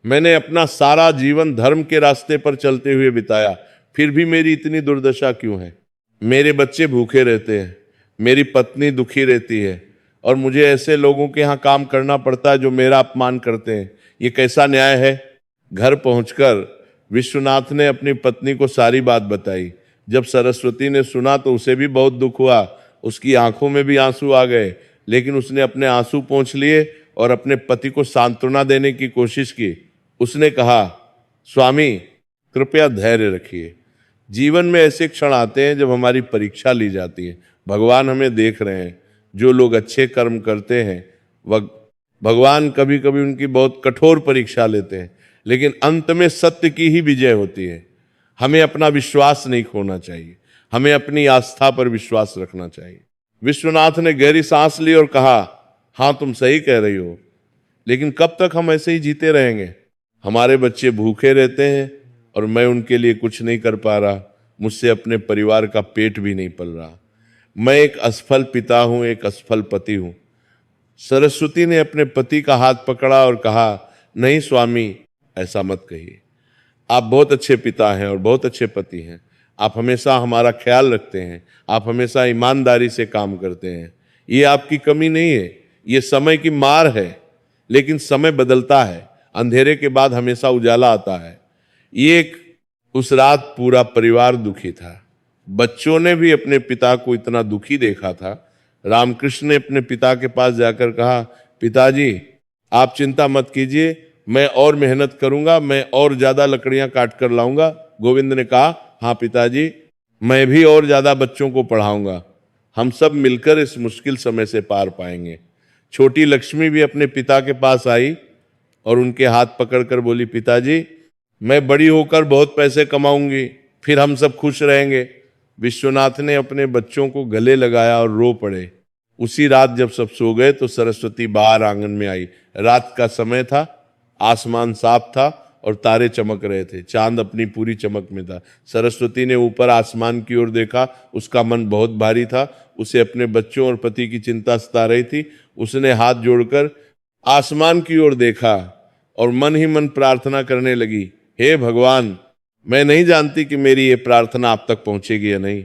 मैंने अपना सारा जीवन धर्म के रास्ते पर चलते हुए बिताया, फिर भी मेरी इतनी दुर्दशा क्यों है? मेरे बच्चे भूखे रहते हैं, मेरी पत्नी दुखी रहती है और मुझे ऐसे लोगों के यहाँ काम करना पड़ता है जो मेरा अपमान करते हैं। ये कैसा न्याय है? घर पहुंचकर विश्वनाथ ने अपनी पत्नी को सारी बात बताई। जब सरस्वती ने सुना तो उसे भी बहुत दुख हुआ, उसकी आंखों में भी आंसू आ गए, लेकिन उसने अपने आंसू पोंछ लिए और अपने पति को सांत्वना देने की कोशिश की। उसने कहा, स्वामी, कृपया धैर्य रखिए। जीवन में ऐसे क्षण आते हैं जब हमारी परीक्षा ली जाती है। भगवान हमें देख रहे हैं। जो लोग अच्छे कर्म करते हैं वह भगवान कभी कभी उनकी बहुत कठोर परीक्षा लेते हैं, लेकिन अंत में सत्य की ही विजय होती है। हमें अपना विश्वास नहीं खोना चाहिए, हमें अपनी आस्था पर विश्वास रखना चाहिए। विश्वनाथ ने गहरी सांस ली और कहा, हाँ, तुम सही कह रही हो, लेकिन कब तक हम ऐसे ही जीते रहेंगे? हमारे बच्चे भूखे रहते हैं और मैं उनके लिए कुछ नहीं कर पा रहा। मुझसे अपने परिवार का पेट भी नहीं पल रहा। मैं एक असफल पिता हूं, एक असफल पति हूं। सरस्वती ने अपने पति का हाथ पकड़ा और कहा, नहीं स्वामी, ऐसा मत कहिए। आप बहुत अच्छे पिता हैं और बहुत अच्छे पति हैं। आप हमेशा हमारा ख्याल रखते हैं, आप हमेशा ईमानदारी से काम करते हैं। ये आपकी कमी नहीं है, ये समय की मार है। लेकिन समय बदलता है, अंधेरे के बाद हमेशा उजाला आता है। उस रात पूरा परिवार दुखी था। बच्चों ने भी अपने पिता को इतना दुखी देखा था। रामकृष्ण ने अपने पिता के पास जाकर कहा, पिताजी, आप चिंता मत कीजिए, मैं और मेहनत करूंगा, मैं और ज्यादा लकड़ियां काट कर लाऊंगा। गोविंद ने कहा, हाँ पिताजी, मैं भी और ज्यादा बच्चों को पढ़ाऊंगा। हम सब मिलकर इस मुश्किल समय से पार पाएंगे। छोटी लक्ष्मी भी अपने पिता के पास आई और उनके हाथ पकड़कर बोली, पिताजी, मैं बड़ी होकर बहुत पैसे कमाऊंगी, फिर हम सब खुश रहेंगे। विश्वनाथ ने अपने बच्चों को गले लगाया और रो पड़े। उसी रात जब सब सो गए तो सरस्वती बाहर आंगन में आई। रात का समय था, आसमान साफ था और तारे चमक रहे थे। चांद अपनी पूरी चमक में था। सरस्वती ने ऊपर आसमान की ओर देखा। उसका मन बहुत भारी था। उसे अपने बच्चों और पति की चिंता सता रही थी। उसने हाथ जोड़कर आसमान की ओर देखा और मन ही मन प्रार्थना करने लगी, हे भगवान, मैं नहीं जानती कि मेरी ये प्रार्थना आप तक पहुंचेगी या नहीं,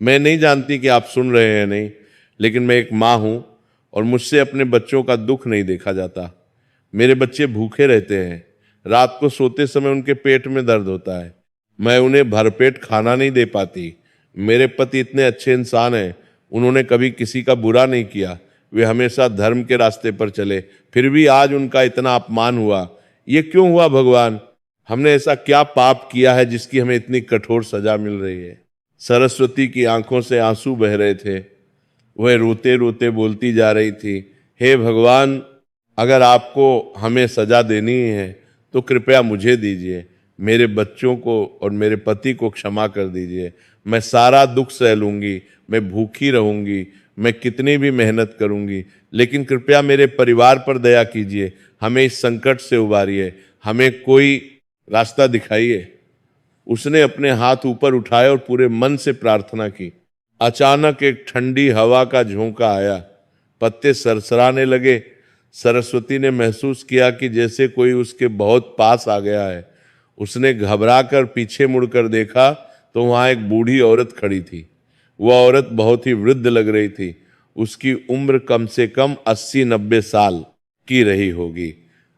मैं नहीं जानती कि आप सुन रहे हैं या नहीं, लेकिन मैं एक माँ हूं और मुझसे अपने बच्चों का दुख नहीं देखा जाता। मेरे बच्चे भूखे रहते हैं, रात को सोते समय उनके पेट में दर्द होता है, मैं उन्हें भरपेट खाना नहीं दे पाती। मेरे पति इतने अच्छे इंसान हैं, उन्होंने कभी किसी का बुरा नहीं किया, वे हमेशा धर्म के रास्ते पर चले, फिर भी आज उनका इतना अपमान हुआ। ये क्यों हुआ भगवान? हमने ऐसा क्या पाप किया है जिसकी हमें इतनी कठोर सजा मिल रही है? सरस्वती की आंखों से आंसू बह रहे थे। वह रोते रोते बोलती जा रही थी, हे भगवान, अगर आपको हमें सजा देनी है तो कृपया मुझे दीजिए, मेरे बच्चों को और मेरे पति को क्षमा कर दीजिए। मैं सारा दुख सह लूंगी, मैं भूखी रहूंगी, मैं कितनी भी मेहनत करूंगी, लेकिन कृपया मेरे परिवार पर दया कीजिए, हमें इस संकट से उबारिए, हमें कोई रास्ता दिखाइए। उसने अपने हाथ ऊपर उठाए और पूरे मन से प्रार्थना की। अचानक एक ठंडी हवा का झोंका आया, पत्ते सरसराने लगे। सरस्वती ने महसूस किया कि जैसे कोई उसके बहुत पास आ गया है। उसने घबराकर पीछे मुड़कर देखा तो वहां एक बूढ़ी औरत खड़ी थी। वह औरत बहुत ही वृद्ध लग रही थी। उसकी उम्र कम से कम 80-90 साल की रही होगी।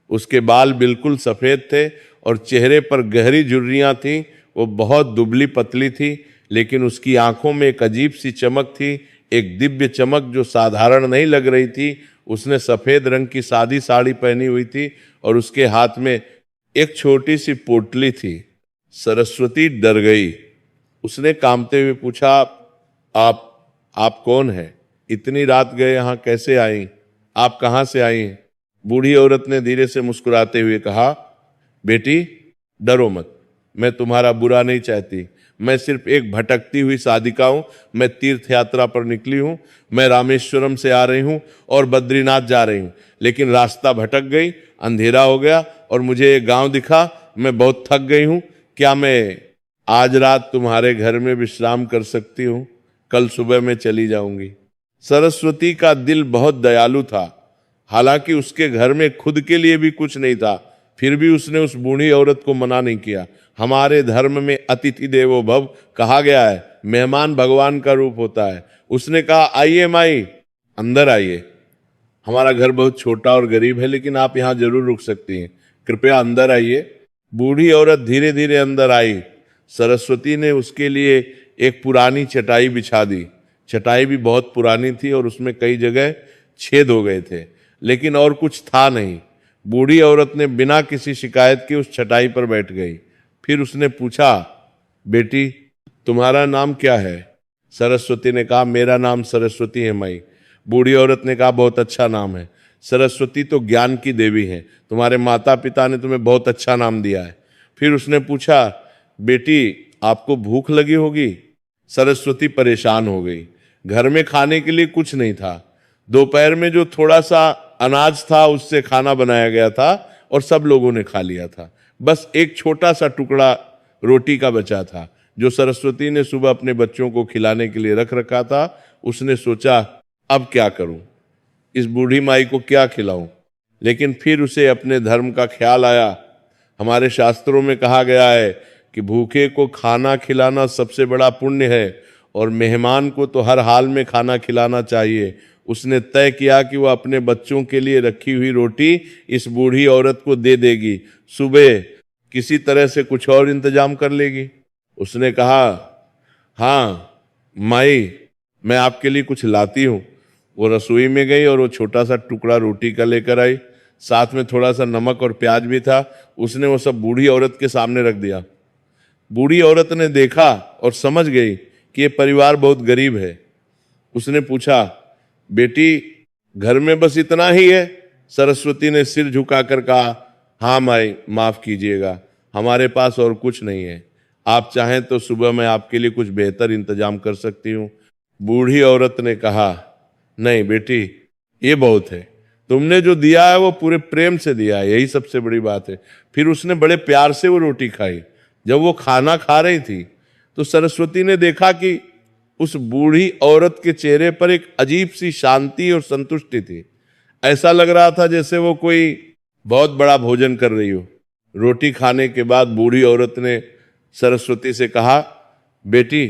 उसके बाल बिल्कुल सफेद थे और चेहरे पर गहरी झुर्रियां थीं। वो बहुत दुबली पतली थी, लेकिन उसकी आंखों में एक अजीब सी चमक थी, एक दिव्य चमक जो साधारण नहीं लग रही थी। उसने सफेद रंग की सादी साड़ी पहनी हुई थी और उसके हाथ में एक छोटी सी पोटली थी। सरस्वती डर गई। उसने कांपते हुए पूछा, आप कौन हैं? इतनी रात गए यहाँ कैसे आई? आप कहाँ से आई हैं? बूढ़ी औरत ने धीरे से मुस्कुराते हुए कहा, बेटी डरो मत, मैं तुम्हारा बुरा नहीं चाहती। मैं सिर्फ एक भटकती हुई साधिका हूं। मैं तीर्थ यात्रा पर निकली हूं। मैं रामेश्वरम से आ रही हूं और बद्रीनाथ जा रही हूं, लेकिन रास्ता भटक गई, अंधेरा हो गया और मुझे एक गांव दिखा। मैं बहुत थक गई हूं। क्या मैं आज रात तुम्हारे घर में विश्राम कर सकती हूं? कल सुबह मैं चली जाऊंगी। सरस्वती का दिल बहुत दयालु था। हालांकि उसके घर में खुद के लिए भी कुछ नहीं था, फिर भी उसने उस बूढ़ी औरत को मना नहीं किया। हमारे धर्म में अतिथि देवो भव कहा गया है, मेहमान भगवान का रूप होता है। उसने कहा, आइए माई, अंदर आइए। हमारा घर बहुत छोटा और गरीब है, लेकिन आप यहाँ जरूर रुक सकती हैं, कृपया अंदर आइए। बूढ़ी औरत धीरे धीरे अंदर आई। सरस्वती ने उसके लिए एक पुरानी चटाई बिछा दी। चटाई भी बहुत पुरानी थी और उसमें कई जगह छेद हो गए थे, लेकिन और कुछ था नहीं। बूढ़ी औरत ने बिना किसी शिकायत के उस चटाई पर बैठ गई। फिर उसने पूछा, बेटी तुम्हारा नाम क्या है? सरस्वती ने कहा, मेरा नाम सरस्वती है माई। बूढ़ी औरत ने कहा, बहुत अच्छा नाम है। सरस्वती तो ज्ञान की देवी है, तुम्हारे माता पिता ने तुम्हें बहुत अच्छा नाम दिया है। फिर उसने पूछा, बेटी आपको भूख लगी होगी? सरस्वती परेशान हो गई। घर में खाने के लिए कुछ नहीं था। दोपहर में जो थोड़ा सा अनाज था उससे खाना बनाया गया था और सब लोगों ने खा लिया था। बस एक छोटा सा टुकड़ा रोटी का बचा था जो सरस्वती ने सुबह अपने बच्चों को खिलाने के लिए रख रखा था। उसने सोचा, अब क्या करूं, इस बूढ़ी माई को क्या खिलाऊं? लेकिन फिर उसे अपने धर्म का ख्याल आया। हमारे शास्त्रों में कहा गया है कि भूखे को खाना खिलाना सबसे बड़ा पुण्य है और मेहमान को तो हर हाल में खाना खिलाना चाहिए। उसने तय किया कि वह अपने बच्चों के लिए रखी हुई रोटी इस बूढ़ी औरत को दे देगी, सुबह किसी तरह से कुछ और इंतजाम कर लेगी। उसने कहा, हाँ माई, मैं आपके लिए कुछ लाती हूँ। वो रसोई में गई और वो छोटा सा टुकड़ा रोटी का लेकर आई, साथ में थोड़ा सा नमक और प्याज भी था। उसने वो सब बूढ़ी औरत के सामने रख दिया। बूढ़ी औरत ने देखा और समझ गई कि ये परिवार बहुत गरीब है। उसने पूछा, बेटी घर में बस इतना ही है? सरस्वती ने सिर झुकाकर कहा, हाँ माई, माफ कीजिएगा, हमारे पास और कुछ नहीं है। आप चाहें तो सुबह मैं आपके लिए कुछ बेहतर इंतजाम कर सकती हूँ। बूढ़ी औरत ने कहा, नहीं बेटी, ये बहुत है। तुमने जो दिया है वो पूरे प्रेम से दिया है, यही सबसे बड़ी बात है। फिर उसने बड़े प्यार से वो रोटी खाई। जब वो खाना खा रही थी तो सरस्वती ने देखा कि उस बूढ़ी औरत के चेहरे पर एक अजीब सी शांति और संतुष्टि थी। ऐसा लग रहा था जैसे वो कोई बहुत बड़ा भोजन कर रही हो। रोटी खाने के बाद बूढ़ी औरत ने सरस्वती से कहा, बेटी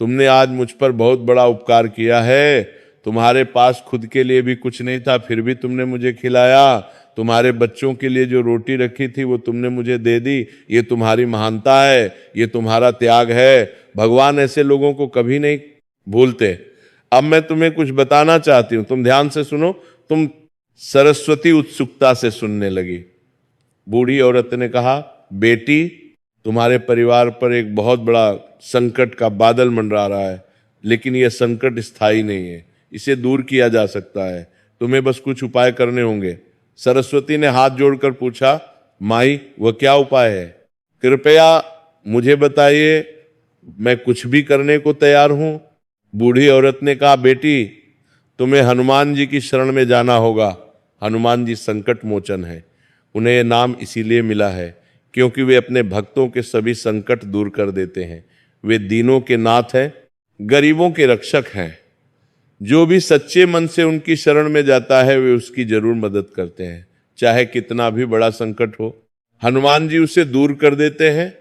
तुमने आज मुझ पर बहुत बड़ा उपकार किया है। तुम्हारे पास खुद के लिए भी कुछ नहीं था, फिर भी तुमने मुझे खिलाया। तुम्हारे बच्चों के लिए जो रोटी रखी थी वो तुमने मुझे दे दी। ये तुम्हारी महानता है, ये तुम्हारा त्याग है। भगवान ऐसे लोगों को कभी नहीं भूलते। अब मैं तुम्हें कुछ बताना चाहती हूँ, तुम ध्यान से सुनो। तुम सरस्वती उत्सुकता से सुनने लगी। बूढ़ी औरत ने कहा, बेटी, तुम्हारे परिवार पर एक बहुत बड़ा संकट का बादल मंडरा रहा है, लेकिन यह संकट स्थायी नहीं है, इसे दूर किया जा सकता है, तुम्हें बस कुछ उपाय करने होंगे। सरस्वती ने हाथ जोड़कर पूछा, माई, वह क्या उपाय है? कृपया मुझे बताइए, मैं कुछ भी करने को तैयार हूं। बूढ़ी औरत ने कहा, बेटी, तुम्हें हनुमान जी की शरण में जाना होगा। हनुमान जी संकट मोचन है। उन्हें यह नाम इसीलिए मिला है क्योंकि वे अपने भक्तों के सभी संकट दूर कर देते हैं। वे दीनों के नाथ हैं, गरीबों के रक्षक हैं। जो भी सच्चे मन से उनकी शरण में जाता है वे उसकी जरूर मदद करते हैं, चाहे कितना भी बड़ा संकट हो। हनुमान जी उसे दूर कर देते हैं।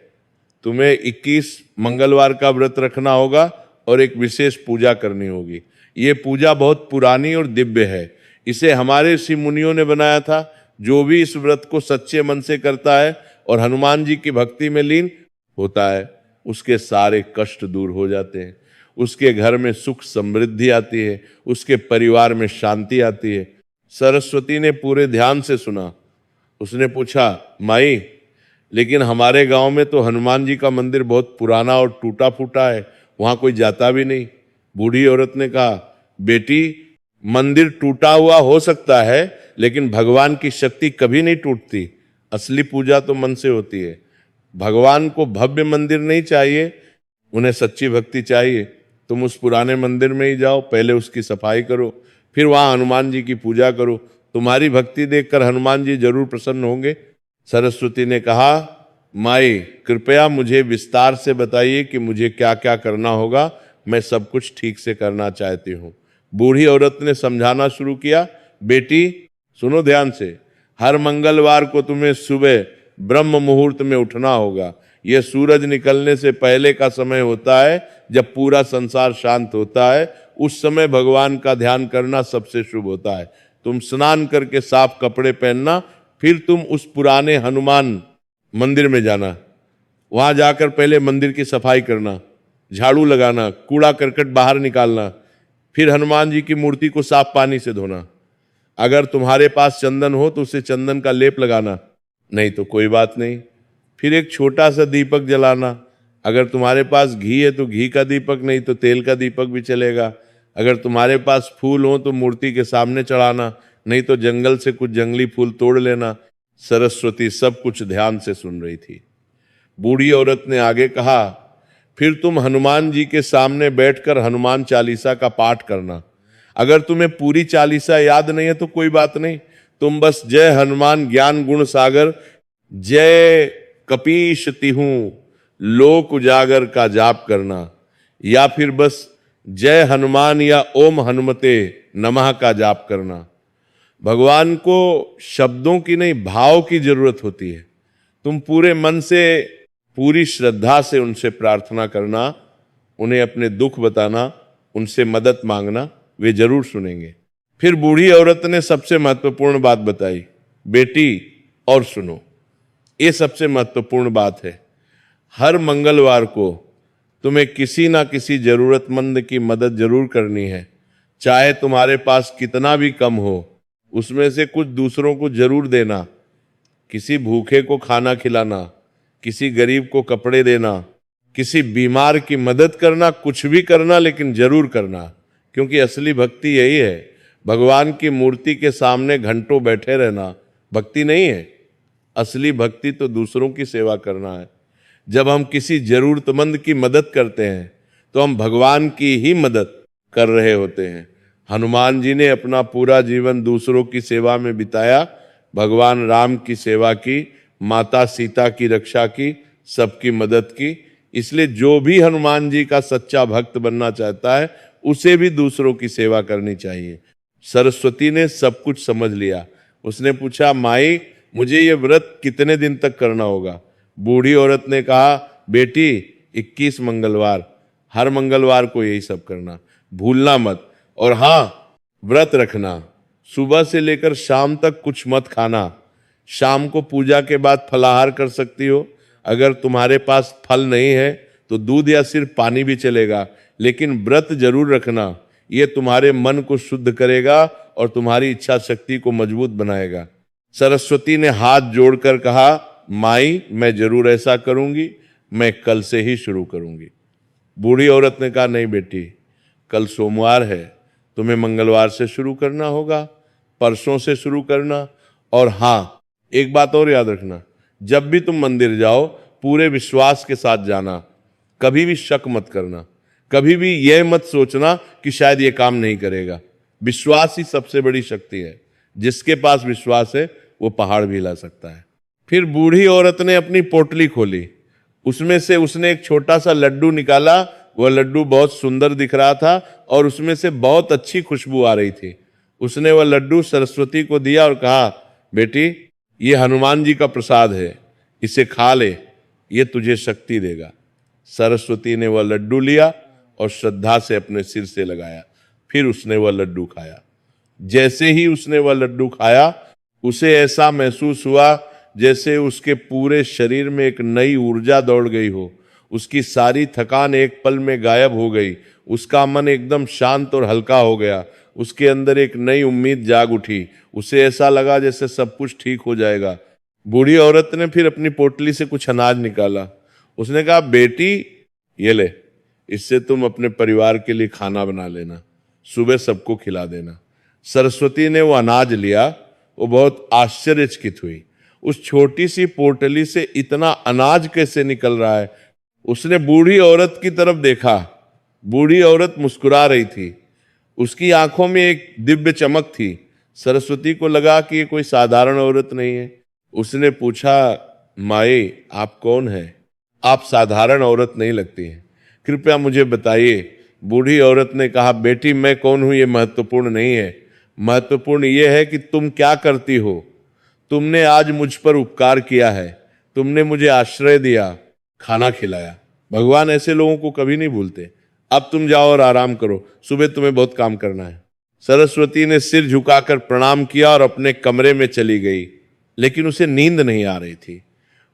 तुम्हें 21 मंगलवार का व्रत रखना होगा और एक विशेष पूजा करनी होगी। ये पूजा बहुत पुरानी और दिव्य है। इसे हमारे ऋषि मुनियों ने बनाया था। जो भी इस व्रत को सच्चे मन से करता है और हनुमान जी की भक्ति में लीन होता है, उसके सारे कष्ट दूर हो जाते हैं, उसके घर में सुख समृद्धि आती है, उसके परिवार में शांति आती है। सरस्वती ने पूरे ध्यान से सुना। उसने पूछा, माई, लेकिन हमारे गांव में तो हनुमान जी का मंदिर बहुत पुराना और टूटा फूटा है, वहां कोई जाता भी नहीं। बूढ़ी औरत ने कहा, बेटी, मंदिर टूटा हुआ हो सकता है, लेकिन भगवान की शक्ति कभी नहीं टूटती। असली पूजा तो मन से होती है। भगवान को भव्य मंदिर नहीं चाहिए, उन्हें सच्ची भक्ति चाहिए। तुम उस पुराने मंदिर में ही जाओ, पहले उसकी सफाई करो, फिर वहां हनुमान जी की पूजा करो। तुम्हारी भक्ति देखकर हनुमान जी जरूर प्रसन्न होंगे। सरस्वती ने कहा, माई, कृपया मुझे विस्तार से बताइए कि मुझे क्या क्या करना होगा। मैं सब कुछ ठीक से करना चाहती हूँ। बूढ़ी औरत ने समझाना शुरू किया, बेटी, सुनो ध्यान से। हर मंगलवार को तुम्हें सुबह ब्रह्म मुहूर्त में उठना होगा। यह सूरज निकलने से पहले का समय होता है, जब पूरा संसार शांत होता है। उस समय भगवान का ध्यान करना सबसे शुभ होता है। तुम स्नान करके साफ कपड़े पहनना, फिर तुम उस पुराने हनुमान मंदिर में जाना। वहां जाकर पहले मंदिर की सफाई करना, झाड़ू लगाना, कूड़ा करकट बाहर निकालना, फिर हनुमान जी की मूर्ति को साफ पानी से धोना। अगर तुम्हारे पास चंदन हो तो उसे चंदन का लेप लगाना, नहीं तो कोई बात नहीं। फिर एक छोटा सा दीपक जलाना। अगर तुम्हारे पास घी है तो घी का दीपक, नहीं तो तेल का दीपक भी चलेगा। अगर तुम्हारे पास फूल हो तो मूर्ति के सामने चढ़ाना, नहीं तो जंगल से कुछ जंगली फूल तोड़ लेना। सरस्वती सब कुछ ध्यान से सुन रही थी। बूढ़ी औरत ने आगे कहा, फिर तुम हनुमान जी के सामने बैठकर हनुमान चालीसा का पाठ करना। अगर तुम्हें पूरी चालीसा याद नहीं है तो कोई बात नहीं, तुम बस जय हनुमान ज्ञान गुण सागर, जय कपीश तिहूं लोक उजागर का जाप करना, या फिर बस जय हनुमान या ओम हनुमते नमः का जाप करना। भगवान को शब्दों की नहीं, भाव की जरूरत होती है। तुम पूरे मन से, पूरी श्रद्धा से उनसे प्रार्थना करना, उन्हें अपने दुख बताना, उनसे मदद मांगना, वे जरूर सुनेंगे। फिर बूढ़ी औरत ने सबसे महत्वपूर्ण बात बताई, बेटी, और सुनो, ये सबसे महत्वपूर्ण बात है। हर मंगलवार को तुम्हें किसी ना किसी जरूरतमंद की मदद जरूर करनी है। चाहे तुम्हारे पास कितना भी कम हो, उसमें से कुछ दूसरों को जरूर देना। किसी भूखे को खाना खिलाना, किसी गरीब को कपड़े देना, किसी बीमार की मदद करना, कुछ भी करना, लेकिन जरूर करना। क्योंकि असली भक्ति यही है। भगवान की मूर्ति के सामने घंटों बैठे रहना भक्ति नहीं है। असली भक्ति तो दूसरों की सेवा करना है। जब हम किसी जरूरतमंद की मदद करते हैं तो हम भगवान की ही मदद कर रहे होते हैं। हनुमान जी ने अपना पूरा जीवन दूसरों की सेवा में बिताया। भगवान राम की सेवा की, माता सीता की रक्षा की, सबकी मदद की। इसलिए जो भी हनुमान जी का सच्चा भक्त बनना चाहता है उसे भी दूसरों की सेवा करनी चाहिए। सरस्वती ने सब कुछ समझ लिया। उसने पूछा, माई, मुझे ये व्रत कितने दिन तक करना होगा? बूढ़ी औरत ने कहा, बेटी, 21 मंगलवार, हर मंगलवार को यही सब करना, भूलना मत। और हाँ, व्रत रखना, सुबह से लेकर शाम तक कुछ मत खाना। शाम को पूजा के बाद फलाहार कर सकती हो। अगर तुम्हारे पास फल नहीं है तो दूध या सिर्फ पानी भी चलेगा, लेकिन व्रत जरूर रखना। ये तुम्हारे मन को शुद्ध करेगा और तुम्हारी इच्छा शक्ति को मजबूत बनाएगा। सरस्वती ने हाथ जोड़कर कहा, माई मैं जरूर ऐसा करूंगी, मैं कल से ही शुरू करूंगी। बूढ़ी औरत ने कहा, नहीं बेटी, कल सोमवार है, तुम्हें मंगलवार से शुरू करना होगा, परसों से शुरू करना। और हाँ, एक बात और याद रखना, जब भी तुम मंदिर जाओ पूरे विश्वास के साथ जाना, कभी भी शक मत करना, कभी भी यह मत सोचना कि शायद ये काम नहीं करेगा। विश्वास ही सबसे बड़ी शक्ति है। जिसके पास विश्वास है वो पहाड़ भी हिला सकता है। फिर बूढ़ी औरत ने अपनी पोटली खोली, उसमें से उसने एक छोटा सा लड्डू निकाला। वह लड्डू बहुत सुंदर दिख रहा था और उसमें से बहुत अच्छी खुशबू आ रही थी। उसने वह लड्डू सरस्वती को दिया और कहा, बेटी ये हनुमान जी का प्रसाद है, इसे खा ले, ये तुझे शक्ति देगा। सरस्वती ने वह लड्डू लिया और श्रद्धा से अपने सिर से लगाया। फिर उसने वह लड्डू खाया। जैसे ही उसने वह लड्डू खाया, उसे ऐसा महसूस हुआ जैसे उसके पूरे शरीर में एक नई ऊर्जा दौड़ गई हो। उसकी सारी थकान एक पल में गायब हो गई। उसका मन एकदम शांत और हल्का हो गया। उसके अंदर एक नई उम्मीद जाग उठी। उसे ऐसा लगा जैसे सब कुछ ठीक हो जाएगा। बूढ़ी औरत ने फिर अपनी पोटली से कुछ अनाज निकाला। उसने कहा, बेटी ये ले, इससे तुम अपने परिवार के लिए खाना बना लेना, सुबह सबको खिला देना। सरस्वती ने वो अनाज लिया। वो बहुत आश्चर्यचकित हुई, उस छोटी सी पोटली से इतना अनाज कैसे निकल रहा है। उसने बूढ़ी औरत की तरफ देखा। बूढ़ी औरत मुस्कुरा रही थी, उसकी आंखों में एक दिव्य चमक थी। सरस्वती को लगा कि ये कोई साधारण औरत नहीं है। उसने पूछा, माई आप कौन है? आप साधारण औरत नहीं लगती हैं, कृपया मुझे बताइए। बूढ़ी औरत ने कहा, बेटी मैं कौन हूं ये महत्वपूर्ण नहीं है, महत्वपूर्ण ये है कि तुम क्या करती हो। तुमने आज मुझ पर उपकार किया है, तुमने मुझे आश्रय दिया, खाना खिलाया। भगवान ऐसे लोगों को कभी नहीं भूलते। अब तुम जाओ और आराम करो, सुबह तुम्हें बहुत काम करना है। सरस्वती ने सिर झुकाकर प्रणाम किया और अपने कमरे में चली गई। लेकिन उसे नींद नहीं आ रही थी।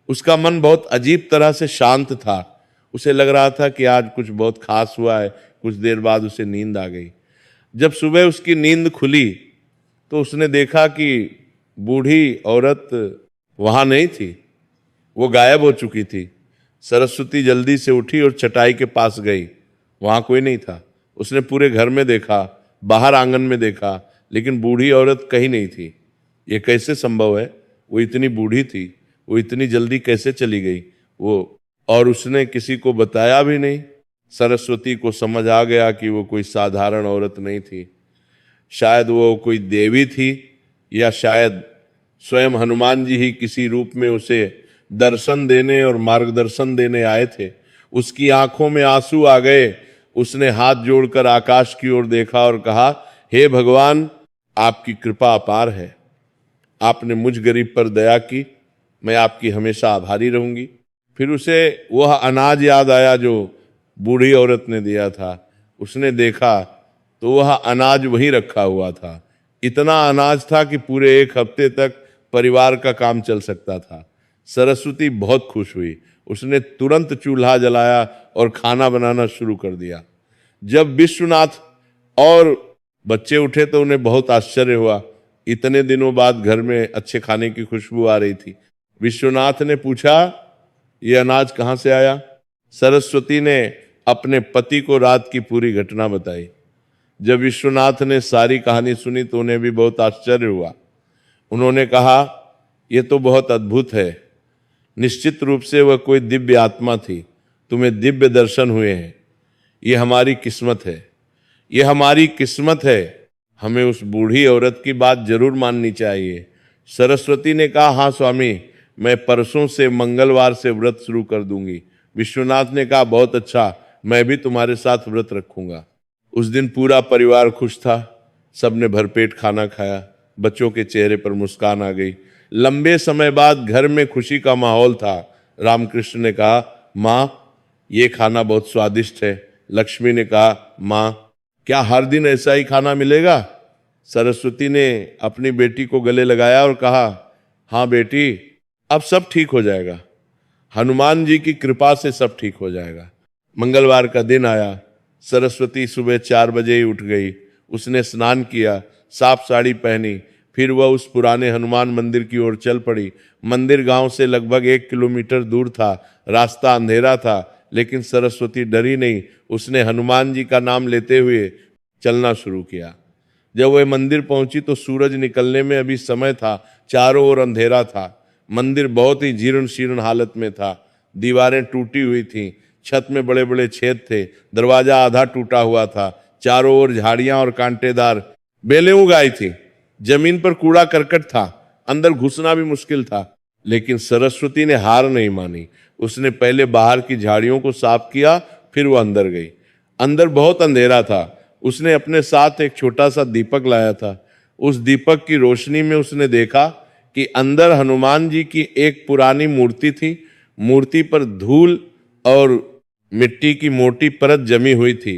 उसका मन बहुत अजीब तरह से शांत था। उसे लग रहा था कि आज कुछ बहुत खास हुआ है। कुछ देर बाद उसे नींद आ गई। जब सुबह उसकी नींद खुली तो उसने देखा कि बूढ़ी औरत वहां नहीं थी, वो गायब हो चुकी थी। सरस्वती जल्दी से उठी और चटाई के पास गई। वहां कोई नहीं था। उसने पूरे घर में देखा, बाहर आंगन में देखा, लेकिन बूढ़ी औरत कहीं नहीं थी। ये कैसे संभव है? वो इतनी बूढ़ी थी, वो इतनी जल्दी कैसे चली गई? और उसने किसी को बताया भी नहीं। सरस्वती को समझ आ गया कि वो कोई साधारण औरत नहीं थी। शायद वो कोई देवी थी, या शायद स्वयं हनुमान जी ही किसी रूप में उसे दर्शन देने और मार्गदर्शन देने आए थे। उसकी आंखों में आंसू आ गए। उसने हाथ जोड़कर आकाश की ओर देखा और कहा, हे भगवान आपकी कृपा अपार है, आपने मुझ गरीब पर दया की, मैं आपकी हमेशा आभारी रहूंगी। फिर उसे वह अनाज याद आया जो बूढ़ी औरत ने दिया था। उसने देखा तो वह अनाज वहीं रखा हुआ था। इतना अनाज था कि पूरे एक हफ्ते तक परिवार का काम चल सकता था। सरस्वती बहुत खुश हुई। उसने तुरंत चूल्हा जलाया और खाना बनाना शुरू कर दिया। जब विश्वनाथ और बच्चे उठे तो उन्हें बहुत आश्चर्य हुआ। इतने दिनों बाद घर में अच्छे खाने की खुशबू आ रही थी। विश्वनाथ ने पूछा, ये अनाज कहाँ से आया? सरस्वती ने अपने पति को रात की पूरी घटना बताई। जब विश्वनाथ ने सारी कहानी सुनी तो उन्हें भी बहुत आश्चर्य हुआ। उन्होंने कहा, यह तो बहुत अद्भुत है, निश्चित रूप से वह कोई दिव्य आत्मा थी, तुम्हें दिव्य दर्शन हुए हैं। ये हमारी किस्मत है, ये हमारी किस्मत है। हमें उस बूढ़ी औरत की बात जरूर माननी चाहिए। सरस्वती ने कहा, हाँ स्वामी, मैं परसों से मंगलवार से व्रत शुरू कर दूंगी। विश्वनाथ ने कहा, बहुत अच्छा, मैं भी तुम्हारे साथ व्रत रखूंगा। उस दिन पूरा परिवार खुश था। सबने भरपेट खाना खाया। बच्चों के चेहरे पर मुस्कान आ गई। लंबे समय बाद घर में खुशी का माहौल था। रामकृष्ण ने कहा, माँ ये खाना बहुत स्वादिष्ट है। लक्ष्मी ने कहा, माँ क्या हर दिन ऐसा ही खाना मिलेगा? सरस्वती ने अपनी बेटी को गले लगाया और कहा, हाँ बेटी, अब सब ठीक हो जाएगा। हनुमान जी की कृपा से सब ठीक हो जाएगा। मंगलवार का दिन आया। सरस्वती सुबह 4 बजे ही उठ गई। उसने स्नान किया, साफ साड़ी पहनी, फिर वह उस पुराने हनुमान मंदिर की ओर चल पड़ी। मंदिर गांव से लगभग 1 किलोमीटर दूर था। रास्ता अंधेरा था, लेकिन सरस्वती डरी नहीं। उसने हनुमान जी का नाम लेते हुए चलना शुरू किया। जब वह मंदिर पहुंची तो सूरज निकलने में अभी समय था। चारों ओर अंधेरा था। मंदिर बहुत ही जीर्ण शीर्ण हालत में था। दीवारें टूटी हुई थीं, छत में बड़े बड़े छेद थे, दरवाजा आधा टूटा हुआ था। चारों ओर झाड़ियां और कांटेदार बेलें उगाई थी। जमीन पर कूड़ा करकट था, अंदर घुसना भी मुश्किल था। लेकिन सरस्वती ने हार नहीं मानी। उसने पहले बाहर की झाड़ियों को साफ किया, फिर वो अंदर गई। अंदर बहुत अंधेरा था। उसने अपने साथ एक छोटा सा दीपक लाया था। उस दीपक की रोशनी में उसने देखा कि अंदर हनुमान जी की एक पुरानी मूर्ति थी। मूर्ति पर धूल और मिट्टी की मोटी परत जमी हुई थी।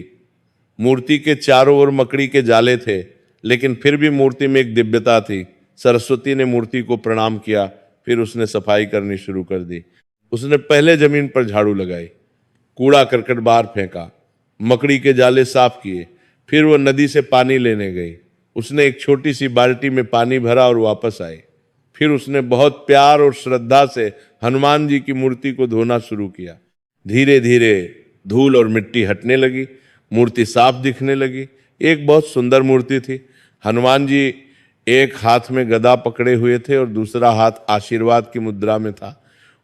मूर्ति के चारों ओर मकड़ी के जाले थे, लेकिन फिर भी मूर्ति में एक दिव्यता थी। सरस्वती ने मूर्ति को प्रणाम किया, फिर उसने सफाई करनी शुरू कर दी। उसने पहले जमीन पर झाड़ू लगाई, कूड़ा करकट बाहर फेंका, मकड़ी के जाले साफ किए। फिर वो नदी से पानी लेने गई। उसने एक छोटी सी बाल्टी में पानी भरा और वापस आई। फिर उसने बहुत प्यार और श्रद्धा से हनुमान जी की मूर्ति को धोना शुरू किया। धीरे धीरे धूल और मिट्टी हटने लगी, मूर्ति साफ दिखने लगी। एक बहुत सुंदर मूर्ति थी। हनुमान जी एक हाथ में गदा पकड़े हुए थे और दूसरा हाथ आशीर्वाद की मुद्रा में था।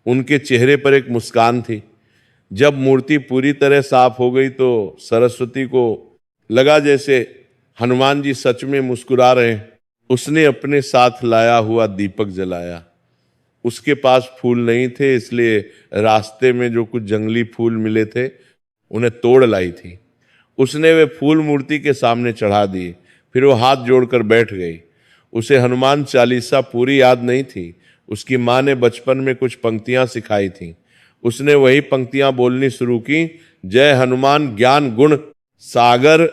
उनके चेहरे पर एक मुस्कान थी। जब मूर्ति पूरी तरह साफ हो गई तो सरस्वती को लगा जैसे हनुमान जी सच में मुस्कुरा रहे हैं। उसने अपने साथ लाया हुआ दीपक जलाया। उसके पास फूल नहीं थे, इसलिए रास्ते में जो कुछ जंगली फूल मिले थे उन्हें तोड़ लाई थी। उसने वे फूल मूर्ति के सामने चढ़ा दिए। फिर वो हाथ जोड़कर बैठ गई। उसे हनुमान चालीसा पूरी याद नहीं थी। उसकी माँ ने बचपन में कुछ पंक्तियां सिखाई थीं। उसने वही पंक्तियां बोलनी शुरू की। जय हनुमान ज्ञान गुण सागर,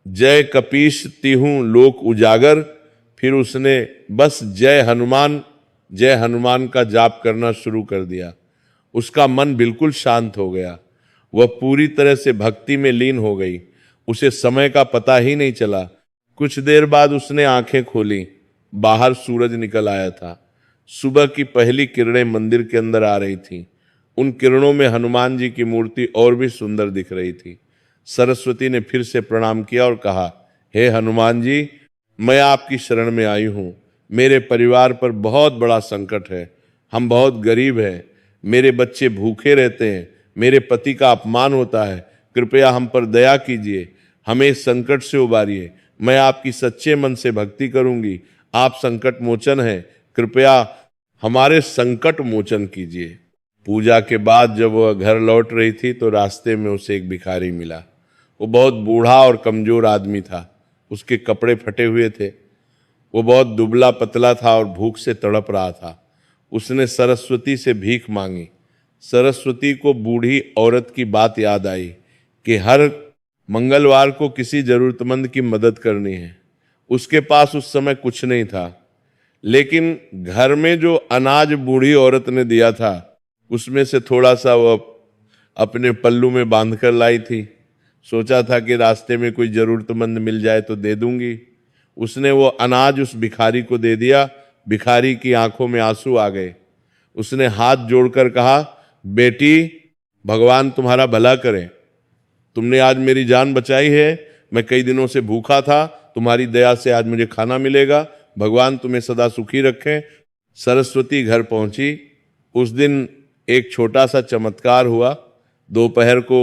जय कपीश तिहु लोक उजागर। फिर उसने बस जय हनुमान का जाप करना शुरू कर दिया। उसका मन बिल्कुल शांत हो गया। वह पूरी तरह से भक्ति में लीन हो गई। उसे समय का पता ही नहीं चला। कुछ देर बाद उसने आंखें खोली। बाहर सूरज निकल आया था। सुबह की पहली किरणें मंदिर के अंदर आ रही थीं। उन किरणों में हनुमान जी की मूर्ति और भी सुंदर दिख रही थी। सरस्वती ने फिर से प्रणाम किया और कहा, हे हनुमान जी, मैं आपकी शरण में आई हूँ। मेरे परिवार पर बहुत बड़ा संकट है। हम बहुत गरीब हैं। मेरे बच्चे भूखे रहते हैं। मेरे पति का अपमान होता है। कृपया हम पर दया कीजिए, हमें इस संकट से उबारिए। मैं आपकी सच्चे मन से भक्ति करूंगी। आप संकट मोचन हैं, कृपया हमारे संकट मोचन कीजिए। पूजा के बाद जब वह घर लौट रही थी तो रास्ते में उसे एक भिखारी मिला। वो बहुत बूढ़ा और कमजोर आदमी था। उसके कपड़े फटे हुए थे। वो बहुत दुबला पतला था और भूख से तड़प रहा था। उसने सरस्वती से भीख मांगी। सरस्वती को बूढ़ी औरत की बात याद आई कि हर मंगलवार को किसी जरूरतमंद की मदद करनी है। उसके पास उस समय कुछ नहीं था, लेकिन घर में जो अनाज बूढ़ी औरत ने दिया था उसमें से थोड़ा सा वह अपने पल्लू में बांध कर लाई थी। सोचा था कि रास्ते में कोई जरूरतमंद मिल जाए तो दे दूंगी। उसने वो अनाज उस भिखारी को दे दिया। भिखारी की आंखों में आंसू आ गए। उसने हाथ जोड़कर कहा, बेटी, भगवान तुम्हारा भला करे। तुमने आज मेरी जान बचाई है। मैं कई दिनों से भूखा था, तुम्हारी दया से आज मुझे खाना मिलेगा। भगवान तुम्हें सदा सुखी रखें। सरस्वती घर पहुंची। उस दिन एक छोटा सा चमत्कार हुआ। दोपहर को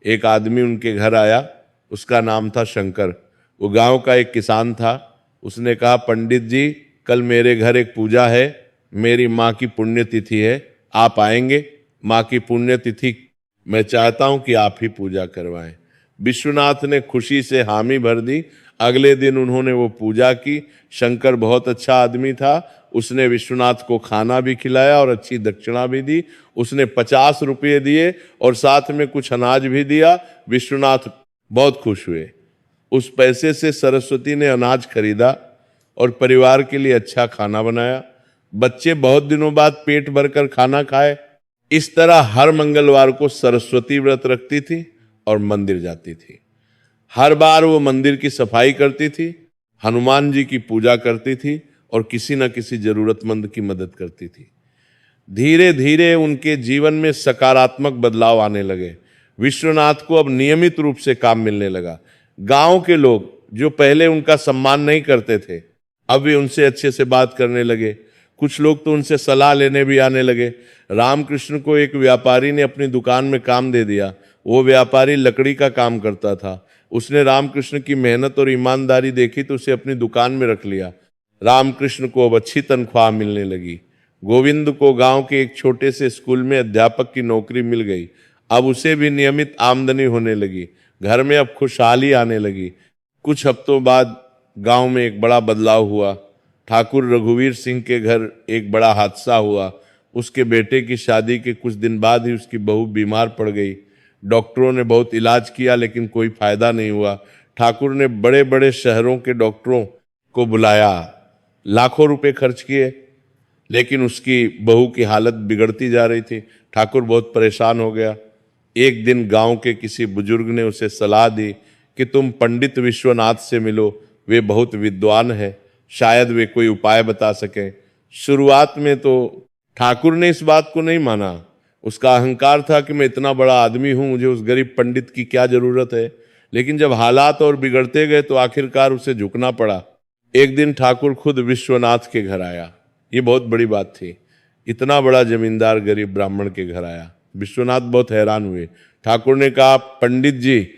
एक आदमी उनके घर आया। उसका नाम था शंकर। वो गांव का एक किसान था। उसने कहा, पंडित जी, कल मेरे घर एक पूजा है। मेरी माँ की पुण्यतिथि है, आप आएंगे? माँ की पुण्यतिथि मैं चाहता हूं कि आप ही पूजा करवाएं। विश्वनाथ ने खुशी से हामी भर दी। अगले दिन उन्होंने वो पूजा की। शंकर बहुत अच्छा आदमी था। उसने विश्वनाथ को खाना भी खिलाया और अच्छी दक्षिणा भी दी। उसने 50 रुपये दिए और साथ में कुछ अनाज भी दिया। विश्वनाथ बहुत खुश हुए। उस पैसे से सरस्वती ने अनाज खरीदा और परिवार के लिए अच्छा खाना बनाया। बच्चे बहुत दिनों बाद पेट भरकर खाना खाए। इस तरह हर मंगलवार को सरस्वती व्रत रखती थी और मंदिर जाती थी। हर बार वो मंदिर की सफाई करती थी हनुमान जी की पूजा करती थी और किसी न किसी जरूरतमंद की मदद करती थी। धीरे धीरे उनके जीवन में सकारात्मक बदलाव आने लगे। विश्वनाथ को अब नियमित रूप से काम मिलने लगा। गांव के लोग जो पहले उनका सम्मान नहीं करते थे, अब वे उनसे अच्छे से बात करने लगे। कुछ लोग तो उनसे सलाह लेने भी आने लगे। रामकृष्ण को एक व्यापारी ने अपनी दुकान में काम दे दिया। वो व्यापारी लकड़ी का काम करता था। उसने रामकृष्ण की मेहनत और ईमानदारी देखी तो उसे अपनी दुकान में रख लिया। रामकृष्ण को अब अच्छी तनख्वाह मिलने लगी। गोविंद को गांव के एक छोटे से स्कूल में अध्यापक की नौकरी मिल गई। अब उसे भी नियमित आमदनी होने लगी। घर में अब खुशहाली आने लगी। कुछ हफ्तों बाद गांव में एक बड़ा बदलाव हुआ। ठाकुर रघुवीर सिंह के घर एक बड़ा हादसा हुआ। उसके बेटे की शादी के कुछ दिन बाद ही उसकी बहू बीमार पड़ गई। डॉक्टरों ने बहुत इलाज किया लेकिन कोई फायदा नहीं हुआ। ठाकुर ने बड़े बड़े शहरों के डॉक्टरों को बुलाया, लाखों रुपए खर्च किए, लेकिन उसकी बहू की हालत बिगड़ती जा रही थी। ठाकुर बहुत परेशान हो गया। एक दिन गांव के किसी बुजुर्ग ने उसे सलाह दी कि तुम पंडित विश्वनाथ से मिलो, वे बहुत विद्वान हैं, शायद वे कोई उपाय बता सकें। शुरुआत में तो ठाकुर ने इस बात को नहीं माना। उसका अहंकार था कि मैं इतना बड़ा आदमी हूं, मुझे उस गरीब पंडित की क्या जरूरत है। लेकिन जब हालात और बिगड़ते गए तो आखिरकार उसे झुकना पड़ा। एक दिन ठाकुर खुद विश्वनाथ के घर आया। ये बहुत बड़ी बात थी। इतना बड़ा जमींदार गरीब ब्राह्मण के घर आया। विश्वनाथ बहुत हैरान हुए। ठाकुर ने कहा, पंडित जी,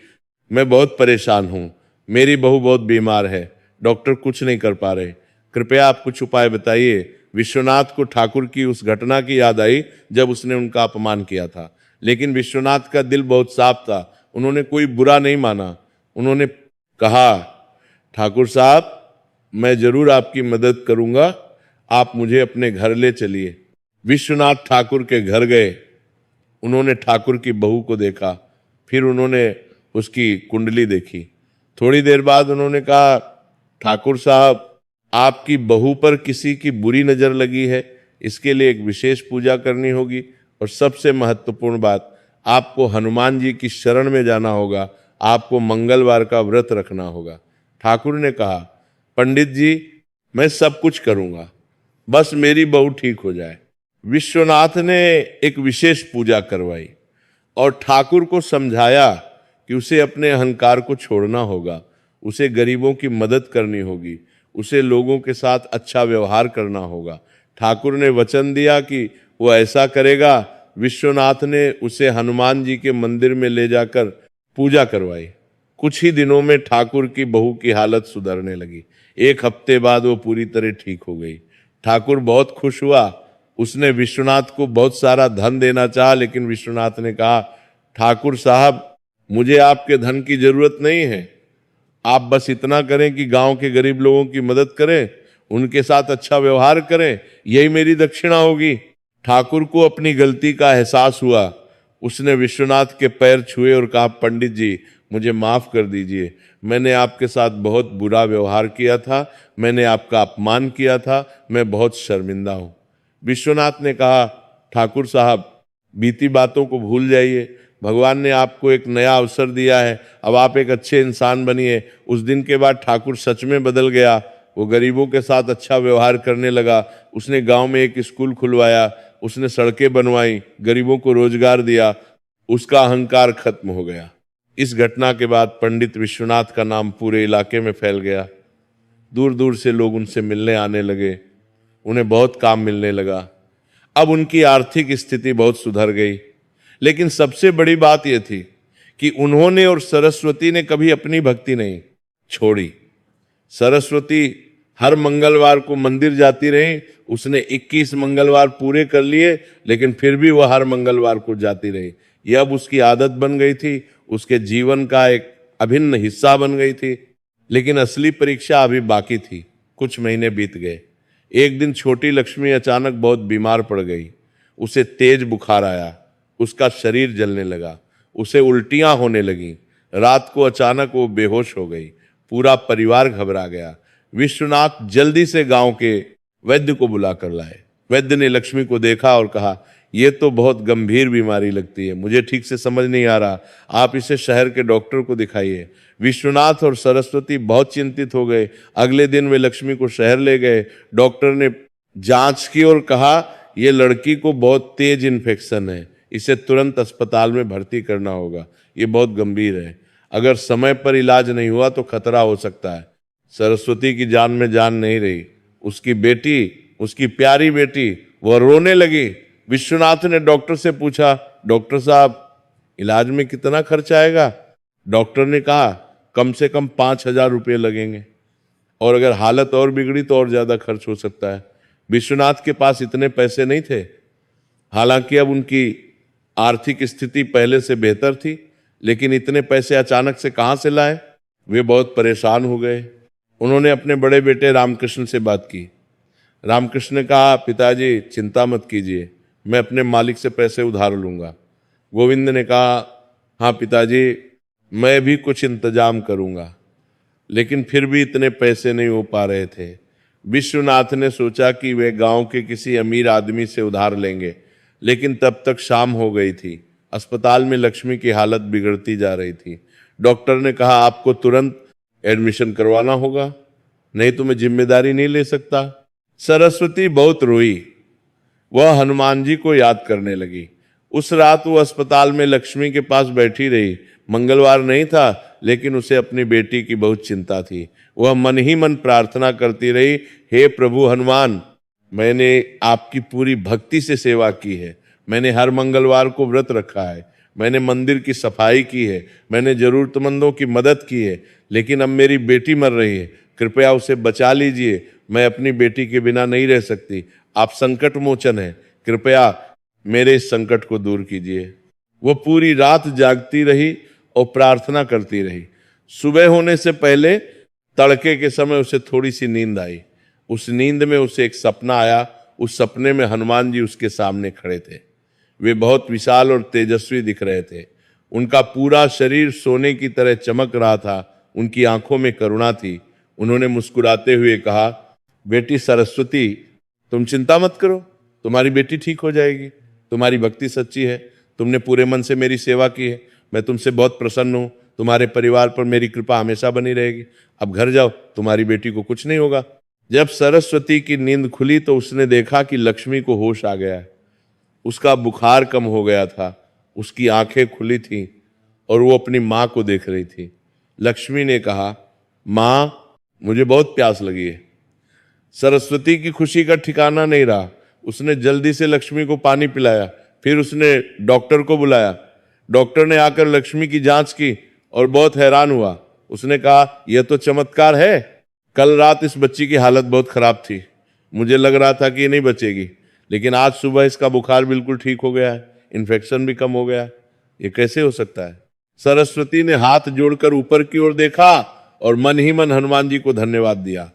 मैं बहुत परेशान हूं, मेरी बहू बहुत बीमार है, डॉक्टर कुछ नहीं कर पा रहे, कृपया आप कुछ उपाय बताइए। विश्वनाथ को ठाकुर की उस घटना की याद आई जब उसने उनका अपमान किया था। लेकिन विश्वनाथ का दिल बहुत साफ था। उन्होंने कोई बुरा नहीं माना। उन्होंने कहा, ठाकुर साहब, मैं जरूर आपकी मदद करूंगा, आप मुझे अपने घर ले चलिए। विश्वनाथ ठाकुर के घर गए। उन्होंने ठाकुर की बहू को देखा, फिर उन्होंने उसकी कुंडली देखी। थोड़ी देर बाद उन्होंने कहा, ठाकुर साहब, आपकी बहू पर किसी की बुरी नजर लगी है, इसके लिए एक विशेष पूजा करनी होगी, और सबसे महत्वपूर्ण बात, आपको हनुमान जी की शरण में जाना होगा, आपको मंगलवार का व्रत रखना होगा। ठाकुर ने कहा, पंडित जी, मैं सब कुछ करूंगा, बस मेरी बहू ठीक हो जाए। विश्वनाथ ने एक विशेष पूजा करवाई और ठाकुर को समझाया कि उसे अपने अहंकार को छोड़ना होगा, उसे गरीबों की मदद करनी होगी, उसे लोगों के साथ अच्छा व्यवहार करना होगा। ठाकुर ने वचन दिया कि वो ऐसा करेगा। विश्वनाथ ने उसे हनुमान जी के मंदिर में ले जाकर पूजा करवाई। कुछ ही दिनों में ठाकुर की बहू की हालत सुधरने लगी। एक हफ्ते बाद वो पूरी तरह ठीक हो गई। ठाकुर बहुत खुश हुआ। उसने विश्वनाथ को बहुत सारा धन देना चाहा, लेकिन विश्वनाथ ने कहा, ठाकुर साहब, मुझे आपके धन की जरूरत नहीं है, आप बस इतना करें कि गांव के गरीब लोगों की मदद करें, उनके साथ अच्छा व्यवहार करें, यही मेरी दक्षिणा होगी। ठाकुर को अपनी गलती का एहसास हुआ। उसने विश्वनाथ के पैर छुए और कहा, पंडित जी, मुझे माफ कर दीजिए, मैंने आपके साथ बहुत बुरा व्यवहार किया था, मैंने आपका अपमान किया था, मैं बहुत शर्मिंदा हूं। विश्वनाथ ने कहा, ठाकुर साहब, बीती बातों को भूल जाइए, भगवान ने आपको एक नया अवसर दिया है, अब आप एक अच्छे इंसान बनिए। उस दिन के बाद ठाकुर सच में बदल गया। वो गरीबों के साथ अच्छा व्यवहार करने लगा। उसने गांव में एक स्कूल खुलवाया, उसने सड़कें बनवाई, गरीबों को रोजगार दिया। उसका अहंकार खत्म हो गया। इस घटना के बाद पंडित विश्वनाथ का नाम पूरे इलाके में फैल गया। दूर दूर से लोग उनसे मिलने आने लगे। उन्हें बहुत काम मिलने लगा। अब उनकी आर्थिक स्थिति बहुत सुधर गई। लेकिन सबसे बड़ी बात यह थी कि उन्होंने और सरस्वती ने कभी अपनी भक्ति नहीं छोड़ी। सरस्वती हर मंगलवार को मंदिर जाती रही। उसने 21 मंगलवार पूरे कर लिए, लेकिन फिर भी वह हर मंगलवार को जाती रही। यह अब उसकी आदत बन गई थी, उसके जीवन का एक अभिन्न हिस्सा बन गई थी। लेकिन असली परीक्षा अभी बाकी थी। कुछ महीने बीत गए। एक दिन छोटी लक्ष्मी अचानक बहुत बीमार पड़ गई। उसे तेज बुखार आया, उसका शरीर जलने लगा, उसे उल्टियां होने लगीं। रात को अचानक वो बेहोश हो गई। पूरा परिवार घबरा गया। विश्वनाथ जल्दी से गांव के वैद्य को बुला कर लाए। वैद्य ने लक्ष्मी को देखा और कहा, ये तो बहुत गंभीर बीमारी लगती है, मुझे ठीक से समझ नहीं आ रहा, आप इसे शहर के डॉक्टर को दिखाइए। विश्वनाथ और सरस्वती बहुत चिंतित हो गए। अगले दिन वे लक्ष्मी को शहर ले गए। डॉक्टर ने जांच की और कहा, ये लड़की को बहुत तेज इन्फेक्शन है, इसे तुरंत अस्पताल में भर्ती करना होगा, ये बहुत गंभीर है, अगर समय पर इलाज नहीं हुआ तो खतरा हो सकता है। सरस्वती की जान में जान नहीं रही। उसकी बेटी, उसकी प्यारी बेटी, वह रोने लगी। विश्वनाथ ने डॉक्टर से पूछा, डॉक्टर साहब इलाज में कितना खर्च आएगा? डॉक्टर ने कहा, कम से कम 5,000 रुपये लगेंगे, और अगर हालत और बिगड़ी तो और ज्यादा खर्च हो सकता है। विश्वनाथ के पास इतने पैसे नहीं थे। हालांकि अब उनकी आर्थिक स्थिति पहले से बेहतर थी, लेकिन इतने पैसे अचानक से कहां से लाए? वे बहुत परेशान हो गए। उन्होंने अपने बड़े बेटे रामकृष्ण से बात की। रामकृष्ण ने कहा, पिताजी चिंता मत कीजिए, मैं अपने मालिक से पैसे उधार लूंगा। गोविंद ने कहा, हाँ पिताजी, मैं भी कुछ इंतजाम करूंगा। लेकिन फिर भी इतने पैसे नहीं हो पा रहे थे। विश्वनाथ ने सोचा कि वे गांव के किसी अमीर आदमी से उधार लेंगे, लेकिन तब तक शाम हो गई थी। अस्पताल में लक्ष्मी की हालत बिगड़ती जा रही थी। डॉक्टर ने कहा, आपको तुरंत एडमिशन करवाना होगा, नहीं तो मैं जिम्मेदारी नहीं ले सकता। सरस्वती बहुत रोई। वह हनुमान जी को याद करने लगी। उस रात वो अस्पताल में लक्ष्मी के पास बैठी रही। मंगलवार नहीं था, लेकिन उसे अपनी बेटी की बहुत चिंता थी। वह मन ही मन प्रार्थना करती रही, हे प्रभु हनुमान, मैंने आपकी पूरी भक्ति से सेवा की है, मैंने हर मंगलवार को व्रत रखा है, मैंने मंदिर की सफाई की है, मैंने जरूरतमंदों की मदद की है, लेकिन अब मेरी बेटी मर रही है, कृपया उसे बचा लीजिए, मैं अपनी बेटी के बिना नहीं रह सकती। आप संकट मोचन हैं, कृपया मेरे इस संकट को दूर कीजिए। वो पूरी रात जागती रही और प्रार्थना करती रही। सुबह होने से पहले तड़के के समय उसे थोड़ी सी नींद आई। उस नींद में उसे एक सपना आया। उस सपने में हनुमान जी उसके सामने खड़े थे। वे बहुत विशाल और तेजस्वी दिख रहे थे। उनका पूरा शरीर सोने की तरह चमक रहा था। उनकी आंखों में करुणा थी। उन्होंने मुस्कुराते हुए कहा, बेटी सरस्वती, तुम चिंता मत करो, तुम्हारी बेटी ठीक हो जाएगी। तुम्हारी भक्ति सच्ची है, तुमने पूरे मन से मेरी सेवा की है, मैं तुमसे बहुत प्रसन्न हूं। तुम्हारे परिवार पर मेरी कृपा हमेशा बनी रहेगी। अब घर जाओ, तुम्हारी बेटी को कुछ नहीं होगा। जब सरस्वती की नींद खुली तो उसने देखा कि लक्ष्मी को होश आ गया है। उसका बुखार कम हो गया था, उसकी आंखें खुली थीं और वो अपनी माँ को देख रही थी। लक्ष्मी ने कहा, माँ, मुझे बहुत प्यास लगी है। सरस्वती की खुशी का ठिकाना नहीं रहा। उसने जल्दी से लक्ष्मी को पानी पिलाया। फिर उसने डॉक्टर को बुलाया। डॉक्टर ने आकर लक्ष्मी की जांच की और बहुत हैरान हुआ। उसने कहा, यह तो चमत्कार है। कल रात इस बच्ची की हालत बहुत खराब थी, मुझे लग रहा था कि ये नहीं बचेगी, लेकिन आज सुबह इसका बुखार बिल्कुल ठीक हो गया है, इन्फेक्शन भी कम हो गया है। ये कैसे हो सकता है? सरस्वती ने हाथ जोड़कर ऊपर की ओर देखा और मन ही मन हनुमान जी को धन्यवाद दिया।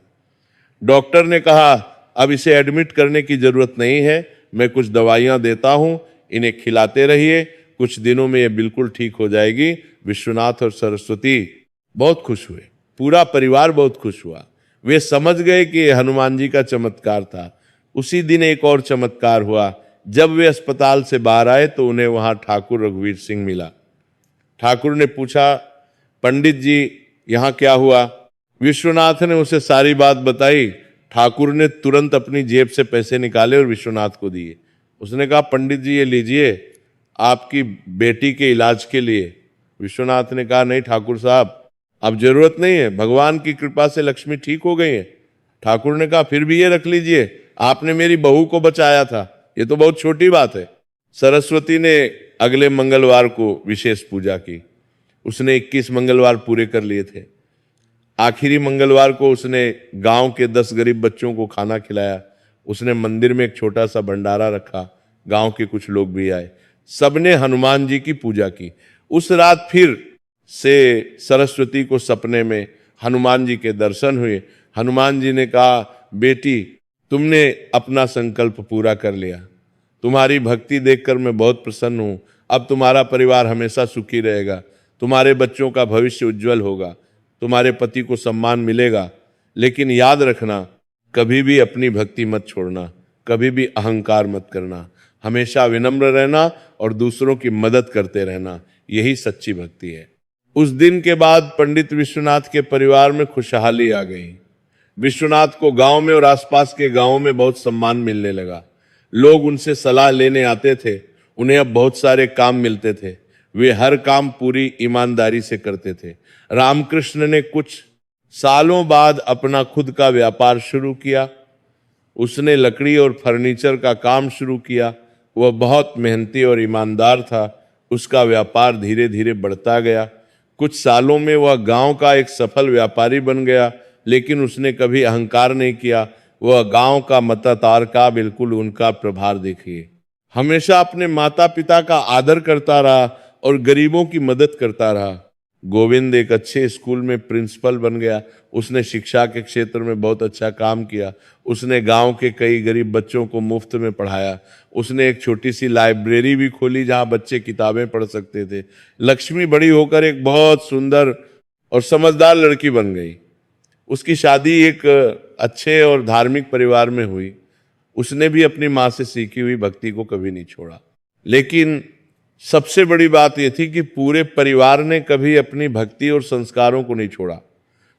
डॉक्टर ने कहा, अब इसे एडमिट करने की जरूरत नहीं है, मैं कुछ दवाइयां देता हूं, इन्हें खिलाते रहिए, कुछ दिनों में ये बिल्कुल ठीक हो जाएगी। विश्वनाथ और सरस्वती बहुत खुश हुए, पूरा परिवार बहुत खुश हुआ। वे समझ गए कि यह हनुमान जी का चमत्कार था। उसी दिन एक और चमत्कार हुआ। जब वे अस्पताल से बाहर आए तो उन्हें वहां ठाकुर रघुवीर सिंह मिला। ठाकुर ने पूछा, पंडित जी यहाँ क्या हुआ? विश्वनाथ ने उसे सारी बात बताई। ठाकुर ने तुरंत अपनी जेब से पैसे निकाले और विश्वनाथ को दिए। उसने कहा, पंडित जी ये लीजिए, आपकी बेटी के इलाज के लिए। विश्वनाथ ने कहा, नहीं ठाकुर साहब, अब जरूरत नहीं है, भगवान की कृपा से लक्ष्मी ठीक हो गई है। ठाकुर ने कहा, फिर भी ये रख लीजिए, आपने मेरी बहू को बचाया था, ये तो बहुत छोटी बात है। सरस्वती ने अगले मंगलवार को विशेष पूजा की। उसने 21 मंगलवार पूरे कर लिए थे। आखिरी मंगलवार को उसने गांव के 10 गरीब बच्चों को खाना खिलाया। उसने मंदिर में एक छोटा सा भंडारा रखा। गांव के कुछ लोग भी आए। सबने हनुमान जी की पूजा की। उस रात फिर से सरस्वती को सपने में हनुमान जी के दर्शन हुए। हनुमान जी ने कहा, बेटी, तुमने अपना संकल्प पूरा कर लिया, तुम्हारी भक्ति देखकर मैं बहुत प्रसन्न हूं। अब तुम्हारा परिवार हमेशा सुखी रहेगा, तुम्हारे बच्चों का भविष्य उज्जवल होगा, तुम्हारे पति को सम्मान मिलेगा। लेकिन याद रखना, कभी भी अपनी भक्ति मत छोड़ना, कभी भी अहंकार मत करना। हमेशा विनम्र रहना और दूसरों की मदद करते रहना, यही सच्ची भक्ति है। उस दिन के बाद पंडित विश्वनाथ के परिवार में खुशहाली आ गई। विश्वनाथ को गांव में और आसपास के गांवों में बहुत सम्मान मिलने लगा। लोग उनसे सलाह लेने आते थे। उन्हें अब बहुत सारे काम मिलते थे। वे हर काम पूरी ईमानदारी से करते थे। रामकृष्ण ने कुछ सालों बाद अपना खुद का व्यापार शुरू किया। उसने लकड़ी और फर्नीचर का काम शुरू किया। वह बहुत मेहनती और ईमानदार था। उसका व्यापार धीरे धीरे बढ़ता गया। कुछ सालों में वह गांव का एक सफल व्यापारी बन गया, लेकिन उसने कभी अहंकार नहीं किया। वह गांव का मततारका, बिल्कुल उनका प्रभार देखिए। हमेशा अपने माता पिता का आदर करता रहा और गरीबों की मदद करता रहा। गोविंद एक अच्छे स्कूल में प्रिंसिपल बन गया। उसने शिक्षा के क्षेत्र में बहुत अच्छा काम किया। उसने गांव के कई गरीब बच्चों को मुफ्त में पढ़ाया। उसने एक छोटी सी लाइब्रेरी भी खोली जहां बच्चे किताबें पढ़ सकते थे। लक्ष्मी बड़ी होकर एक बहुत सुंदर और समझदार लड़की बन गई। उसकी शादी एक अच्छे और धार्मिक परिवार में हुई। उसने भी अपनी माँ से सीखी हुई भक्ति को कभी नहीं छोड़ा। लेकिन सबसे बड़ी बात यह थी कि पूरे परिवार ने कभी अपनी भक्ति और संस्कारों को नहीं छोड़ा।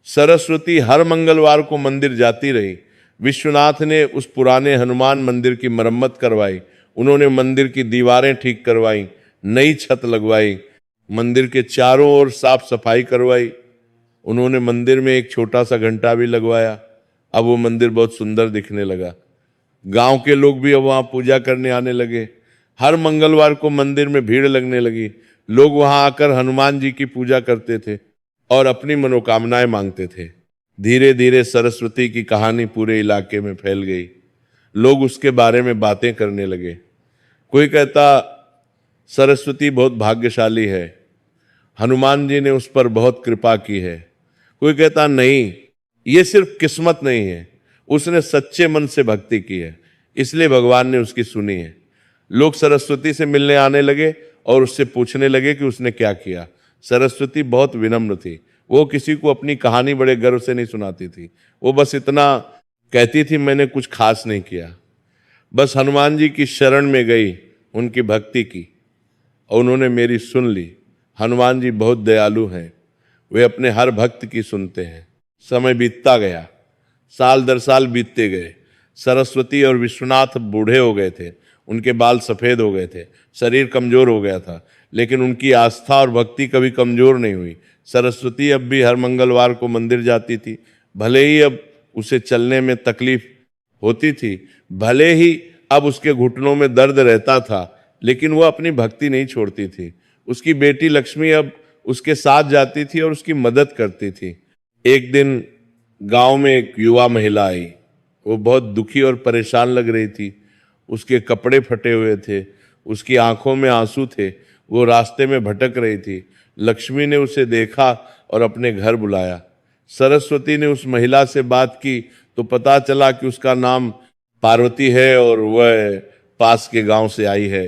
सरस्वती हर मंगलवार को मंदिर जाती रही। विश्वनाथ ने उस पुराने हनुमान मंदिर की मरम्मत करवाई। उन्होंने मंदिर की दीवारें ठीक करवाई, नई छत लगवाई, मंदिर के चारों ओर साफ सफाई करवाई। उन्होंने मंदिर में एक छोटा सा घंटा भी लगवाया। अब वो मंदिर बहुत सुंदर दिखने लगा। गांव के लोग भी अब वहां पूजा करने आने लगे। हर मंगलवार को मंदिर में भीड़ लगने लगी। लोग वहां आकर हनुमान जी की पूजा करते थे और अपनी मनोकामनाएं मांगते थे। धीरे धीरे सरस्वती की कहानी पूरे इलाके में फैल गई। लोग उसके बारे में बातें करने लगे। कोई कहता सरस्वती बहुत भाग्यशाली है, हनुमान जी ने उस पर बहुत कृपा की है। कोई कहता नहीं, ये सिर्फ किस्मत नहीं है, उसने सच्चे मन से भक्ति की है, इसलिए भगवान ने उसकी सुनी है। लोग सरस्वती से मिलने आने लगे और उससे पूछने लगे कि उसने क्या किया। सरस्वती बहुत विनम्र थी। वो किसी को अपनी कहानी बड़े गर्व से नहीं सुनाती थी। वो बस इतना कहती थी, मैंने कुछ खास नहीं किया, बस हनुमान जी की शरण में गई, उनकी भक्ति की और उन्होंने मेरी सुन ली। हनुमान जी बहुत दयालु हैं, वे अपने हर भक्त की सुनते हैं। समय बीतता गया, साल दर साल बीतते गए। सरस्वती और विश्वनाथ बूढ़े हो गए थे। उनके बाल सफेद हो गए थे, शरीर कमजोर हो गया था, लेकिन उनकी आस्था और भक्ति कभी कमजोर नहीं हुई। सरस्वती अब भी हर मंगलवार को मंदिर जाती थी। भले ही अब उसे चलने में तकलीफ होती थी, भले ही अब उसके घुटनों में दर्द रहता था, लेकिन वह अपनी भक्ति नहीं छोड़ती थी। उसकी बेटी लक्ष्मी अब उसके साथ जाती थी और उसकी मदद करती थी। एक दिन गांव में एक युवा महिला आई। वो बहुत दुखी और परेशान लग रही थी। उसके कपड़े फटे हुए थे, उसकी आंखों में आंसू थे। वो रास्ते में भटक रही थी। लक्ष्मी ने उसे देखा और अपने घर बुलाया। सरस्वती ने उस महिला से बात की तो पता चला कि उसका नाम पार्वती है और वह पास के गांव से आई है।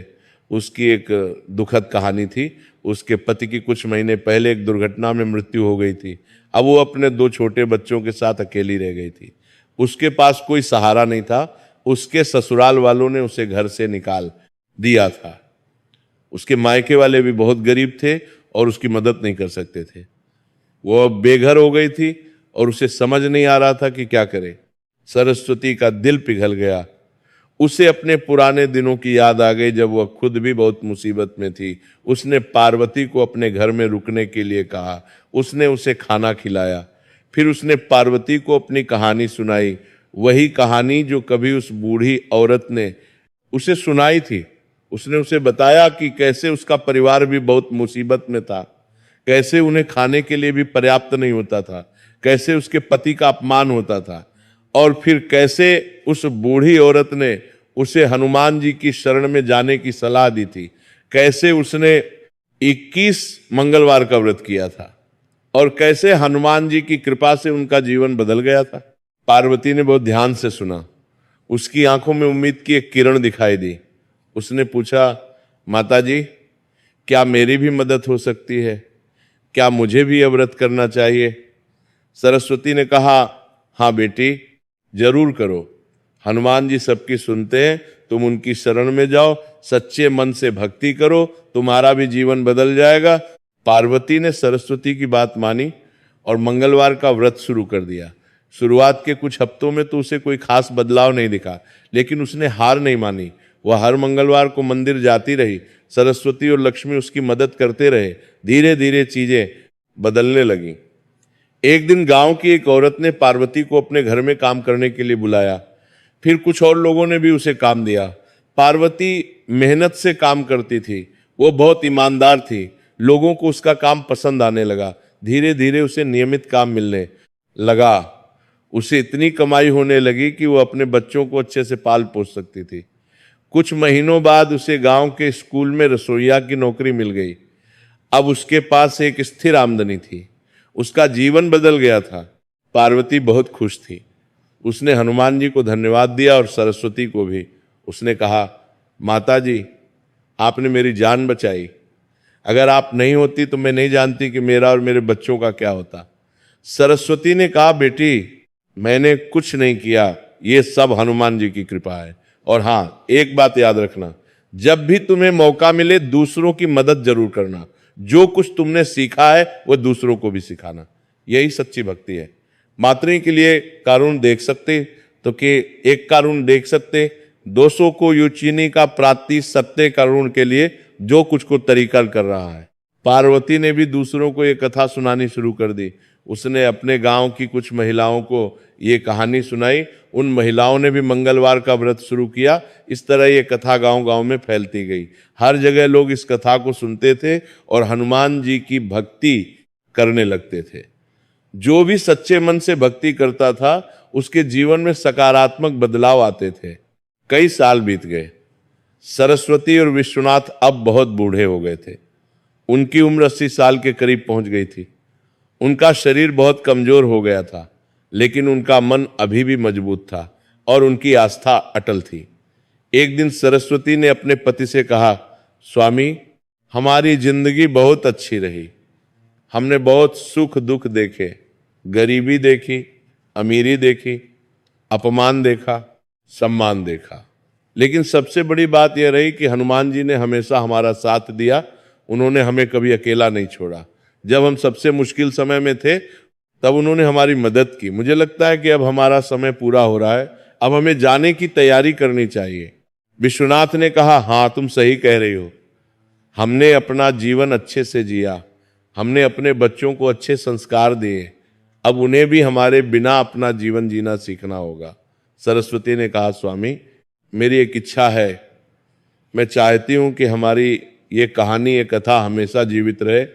उसकी एक दुखद कहानी थी। उसके पति की कुछ महीने पहले एक दुर्घटना में मृत्यु हो गई थी। अब वो अपने 2 छोटे बच्चों के साथ अकेली रह गई थी। उसके पास कोई सहारा नहीं था। उसके ससुराल वालों ने उसे घर से निकाल दिया था। उसके मायके वाले भी बहुत गरीब थे और उसकी मदद नहीं कर सकते थे। वो अब बेघर हो गई थी और उसे समझ नहीं आ रहा था कि क्या करे। सरस्वती का दिल पिघल गया। उसे अपने पुराने दिनों की याद आ गई जब वह खुद भी बहुत मुसीबत में थी। उसने पार्वती को अपने घर में रुकने के लिए कहा। उसने उसे खाना खिलाया। फिर उसने पार्वती को अपनी कहानी सुनाई, वही कहानी जो कभी उस बूढ़ी औरत ने उसे सुनाई थी। उसने उसे बताया कि कैसे उसका परिवार भी बहुत मुसीबत में था, कैसे उन्हें खाने के लिए भी पर्याप्त नहीं होता था, कैसे उसके पति का अपमान होता था, और फिर कैसे उस बूढ़ी औरत ने उसे हनुमान जी की शरण में जाने की सलाह दी थी, कैसे उसने 21 मंगलवार का व्रत किया था और कैसे हनुमान जी की कृपा से उनका जीवन बदल गया था। पार्वती ने बहुत ध्यान से सुना। उसकी आंखों में उम्मीद की एक किरण दिखाई दी। उसने पूछा, माता जी, क्या मेरी भी मदद हो सकती है? क्या मुझे भी यह व्रत करना चाहिए? सरस्वती ने कहा, हाँ बेटी, जरूर करो। हनुमान जी सबकी सुनते हैं, तुम उनकी शरण में जाओ, सच्चे मन से भक्ति करो, तुम्हारा भी जीवन बदल जाएगा। पार्वती ने सरस्वती की बात मानी और मंगलवार का व्रत शुरू कर दिया। शुरुआत के कुछ हफ्तों में तो उसे कोई खास बदलाव नहीं दिखा, लेकिन उसने हार नहीं मानी। वह हर मंगलवार को मंदिर जाती रही। सरस्वती और लक्ष्मी उसकी मदद करते रहे। धीरे धीरे चीजें बदलने लगीं। एक दिन गांव की एक औरत ने पार्वती को अपने घर में काम करने के लिए बुलाया। फिर कुछ और लोगों ने भी उसे काम दिया। पार्वती मेहनत से काम करती थी, वो बहुत ईमानदार थी। लोगों को उसका काम पसंद आने लगा। धीरे धीरे उसे नियमित काम मिलने लगा। उसे इतनी कमाई होने लगी कि वो अपने बच्चों को अच्छे से पाल पोस सकती थी। कुछ महीनों बाद उसे गांव के स्कूल में रसोइया की नौकरी मिल गई। अब उसके पास एक स्थिर आमदनी थी। उसका जीवन बदल गया था। पार्वती बहुत खुश थी। उसने हनुमान जी को धन्यवाद दिया और सरस्वती को भी। उसने कहा, माता जी, आपने मेरी जान बचाई। अगर आप नहीं होती तो मैं नहीं जानती कि मेरा और मेरे बच्चों का क्या होता। सरस्वती ने कहा, बेटी, मैंने कुछ नहीं किया, ये सब हनुमान जी की कृपा है। और हाँ, एक बात याद रखना, जब भी तुम्हें मौका मिले दूसरों की मदद जरूर करना। जो कुछ तुमने सीखा है वो दूसरों को भी सिखाना। यही सच्ची भक्ति है। मातृ के लिए कारुण देख सकते तो के एक कारुण देख सकते, 200 को युचिनी का प्राति सत्य कारुण के लिए जो कुछ को तरीका कर रहा है। पार्वती ने भी दूसरों को ये कथा सुनानी शुरू कर दी। उसने अपने गांव की कुछ महिलाओं को ये कहानी सुनाई। उन महिलाओं ने भी मंगलवार का व्रत शुरू किया। इस तरह ये कथा गांव गांव में फैलती गई। हर जगह लोग इस कथा को सुनते थे और हनुमान जी की भक्ति करने लगते थे। जो भी सच्चे मन से भक्ति करता था उसके जीवन में सकारात्मक बदलाव आते थे। कई साल बीत गए। सरस्वती और विश्वनाथ अब बहुत बूढ़े हो गए थे। उनकी उम्र 80 साल के करीब पहुंच गई थी। उनका शरीर बहुत कमजोर हो गया था, लेकिन उनका मन अभी भी मजबूत था और उनकी आस्था अटल थी। एक दिन सरस्वती ने अपने पति से कहा, स्वामी, हमारी जिंदगी बहुत अच्छी रही। हमने बहुत सुख दुख देखे, गरीबी देखी, अमीरी देखी, अपमान देखा, सम्मान देखा, लेकिन सबसे बड़ी बात यह रही कि हनुमान जी ने हमेशा हमारा साथ दिया। उन्होंने हमें कभी अकेला नहीं छोड़ा। जब हम सबसे मुश्किल समय में थे तब उन्होंने हमारी मदद की। मुझे लगता है कि अब हमारा समय पूरा हो रहा है, अब हमें जाने की तैयारी करनी चाहिए। विश्वनाथ ने कहा, हाँ, तुम सही कह रही हो। हमने अपना जीवन अच्छे से जिया, हमने अपने बच्चों को अच्छे संस्कार दिए, अब उन्हें भी हमारे बिना अपना जीवन जीना सीखना होगा। सरस्वती ने कहा, स्वामी, मेरी एक इच्छा है। मैं चाहती हूं कि हमारी ये कहानी, ये कथा हमेशा जीवित रहे।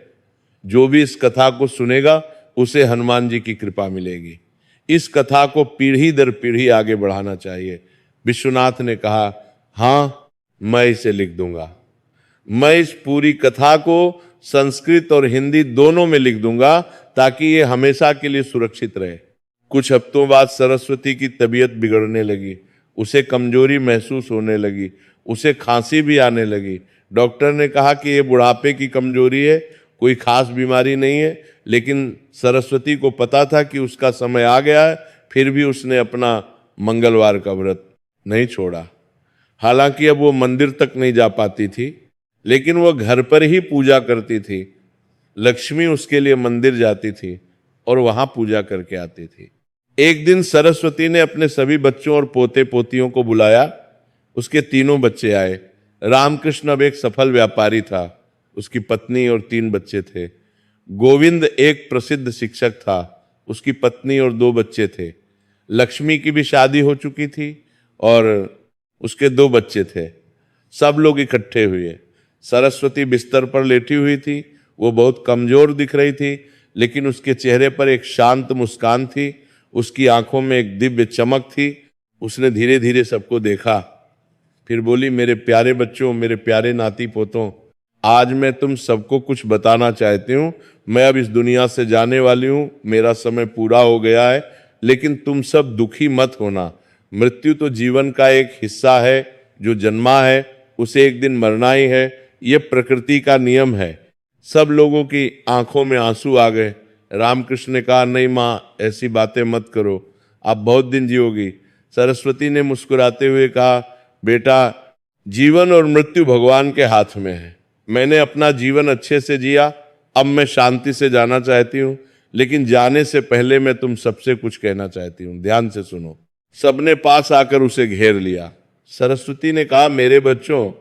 जो भी इस कथा को सुनेगा उसे हनुमान जी की कृपा मिलेगी। इस कथा को पीढ़ी दर पीढ़ी आगे बढ़ाना चाहिए। विश्वनाथ ने कहा, हाँ, मैं इसे लिख दूंगा। मैं इस पूरी कथा को संस्कृत और हिंदी दोनों में लिख दूंगा ताकि ये हमेशा के लिए सुरक्षित रहे। कुछ हफ्तों बाद सरस्वती की तबीयत बिगड़ने लगी। उसे कमजोरी महसूस होने लगी। उसे खांसी भी आने लगी। डॉक्टर ने कहा कि ये बुढ़ापे की कमजोरी है, कोई खास बीमारी नहीं है। लेकिन सरस्वती को पता था कि उसका समय आ गया है। फिर भी उसने अपना मंगलवार का व्रत नहीं छोड़ा। हालांकि अब वो मंदिर तक नहीं जा पाती थी, लेकिन वो घर पर ही पूजा करती थी। लक्ष्मी उसके लिए मंदिर जाती थी और वहां पूजा करके आती थी। एक दिन सरस्वती ने अपने सभी बच्चों और पोते पोतियों को बुलाया। उसके तीनों बच्चे आए। रामकृष्ण अब एक सफल व्यापारी था। उसकी पत्नी और 3 बच्चे थे। गोविंद एक प्रसिद्ध शिक्षक था। उसकी पत्नी और 2 बच्चे थे। लक्ष्मी की भी शादी हो चुकी थी और उसके 2 बच्चे थे। सब लोग इकट्ठे हुए। सरस्वती बिस्तर पर लेटी हुई थी। वो बहुत कमजोर दिख रही थी, लेकिन उसके चेहरे पर एक शांत मुस्कान थी। उसकी आंखों में एक दिव्य चमक थी। उसने धीरे धीरे सबको देखा, फिर बोली, मेरे प्यारे बच्चों, मेरे प्यारे नाती पोतों, आज मैं तुम सबको कुछ बताना चाहती हूँ। मैं अब इस दुनिया से जाने वाली हूँ, मेरा समय पूरा हो गया है, लेकिन तुम सब दुखी मत होना। मृत्यु तो जीवन का एक हिस्सा है। जो जन्मा है उसे एक दिन मरना ही है। ये प्रकृति का नियम है। सब लोगों की आंखों में आंसू आ गए। रामकृष्ण ने कहा, नहीं माँ, ऐसी बातें मत करो, आप बहुत दिन जियोगी। सरस्वती ने मुस्कुराते हुए कहा, बेटा, जीवन और मृत्यु भगवान के हाथ में है। मैंने अपना जीवन अच्छे से जिया, अब मैं शांति से जाना चाहती हूँ, लेकिन जाने से पहले मैं तुम सबसे कुछ कहना चाहती हूँ, ध्यान से सुनो। सबने पास आकर उसे घेर लिया। सरस्वती ने कहा, मेरे बच्चों,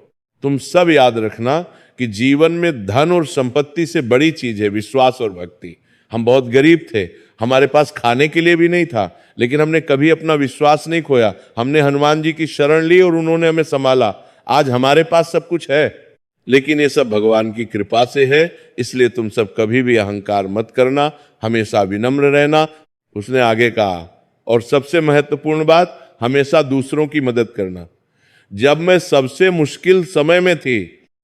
तुम सब याद रखना कि जीवन में धन और संपत्ति से बड़ी चीज है विश्वास और भक्ति। हम बहुत गरीब थे, हमारे पास खाने के लिए भी नहीं था, लेकिन हमने कभी अपना विश्वास नहीं खोया। हमने हनुमान जी की शरण ली और उन्होंने हमें संभाला। आज हमारे पास सब कुछ है, लेकिन ये सब भगवान की कृपा से है। इसलिए तुम सब कभी भी अहंकार मत करना, हमेशा विनम्र रहना। उसने आगे कहा, और सबसे महत्वपूर्ण बात, हमेशा दूसरों की मदद करना। जब मैं सबसे मुश्किल समय में थी,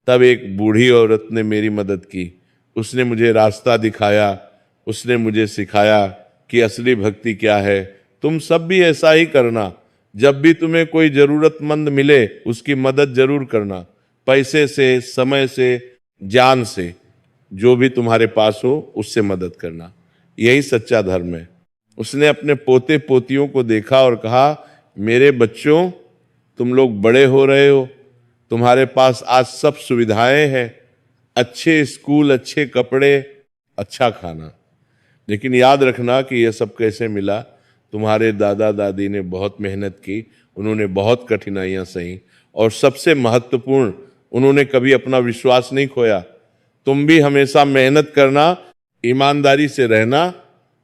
तब एक बूढ़ी औरत ने मेरी मदद की। उसने मुझे रास्ता दिखाया, उसने मुझे सिखाया कि असली भक्ति क्या है। तुम सब भी ऐसा ही करना। जब भी तुम्हें कोई जरूरतमंद मिले, उसकी मदद जरूर करना, पैसे से, समय से, ज्ञान से, जो भी तुम्हारे पास हो उससे मदद करना। यही सच्चा धर्म है। उसने अपने पोते पोतियों को देखा और कहा, मेरे बच्चों, तुम लोग बड़े हो रहे हो, तुम्हारे पास आज सब सुविधाएं हैं, अच्छे स्कूल, अच्छे कपड़े, अच्छा खाना, लेकिन याद रखना कि यह सब कैसे मिला। तुम्हारे दादा दादी ने बहुत मेहनत की, उन्होंने बहुत कठिनाइयां सही, और सबसे महत्वपूर्ण, उन्होंने कभी अपना विश्वास नहीं खोया। तुम भी हमेशा मेहनत करना, ईमानदारी से रहना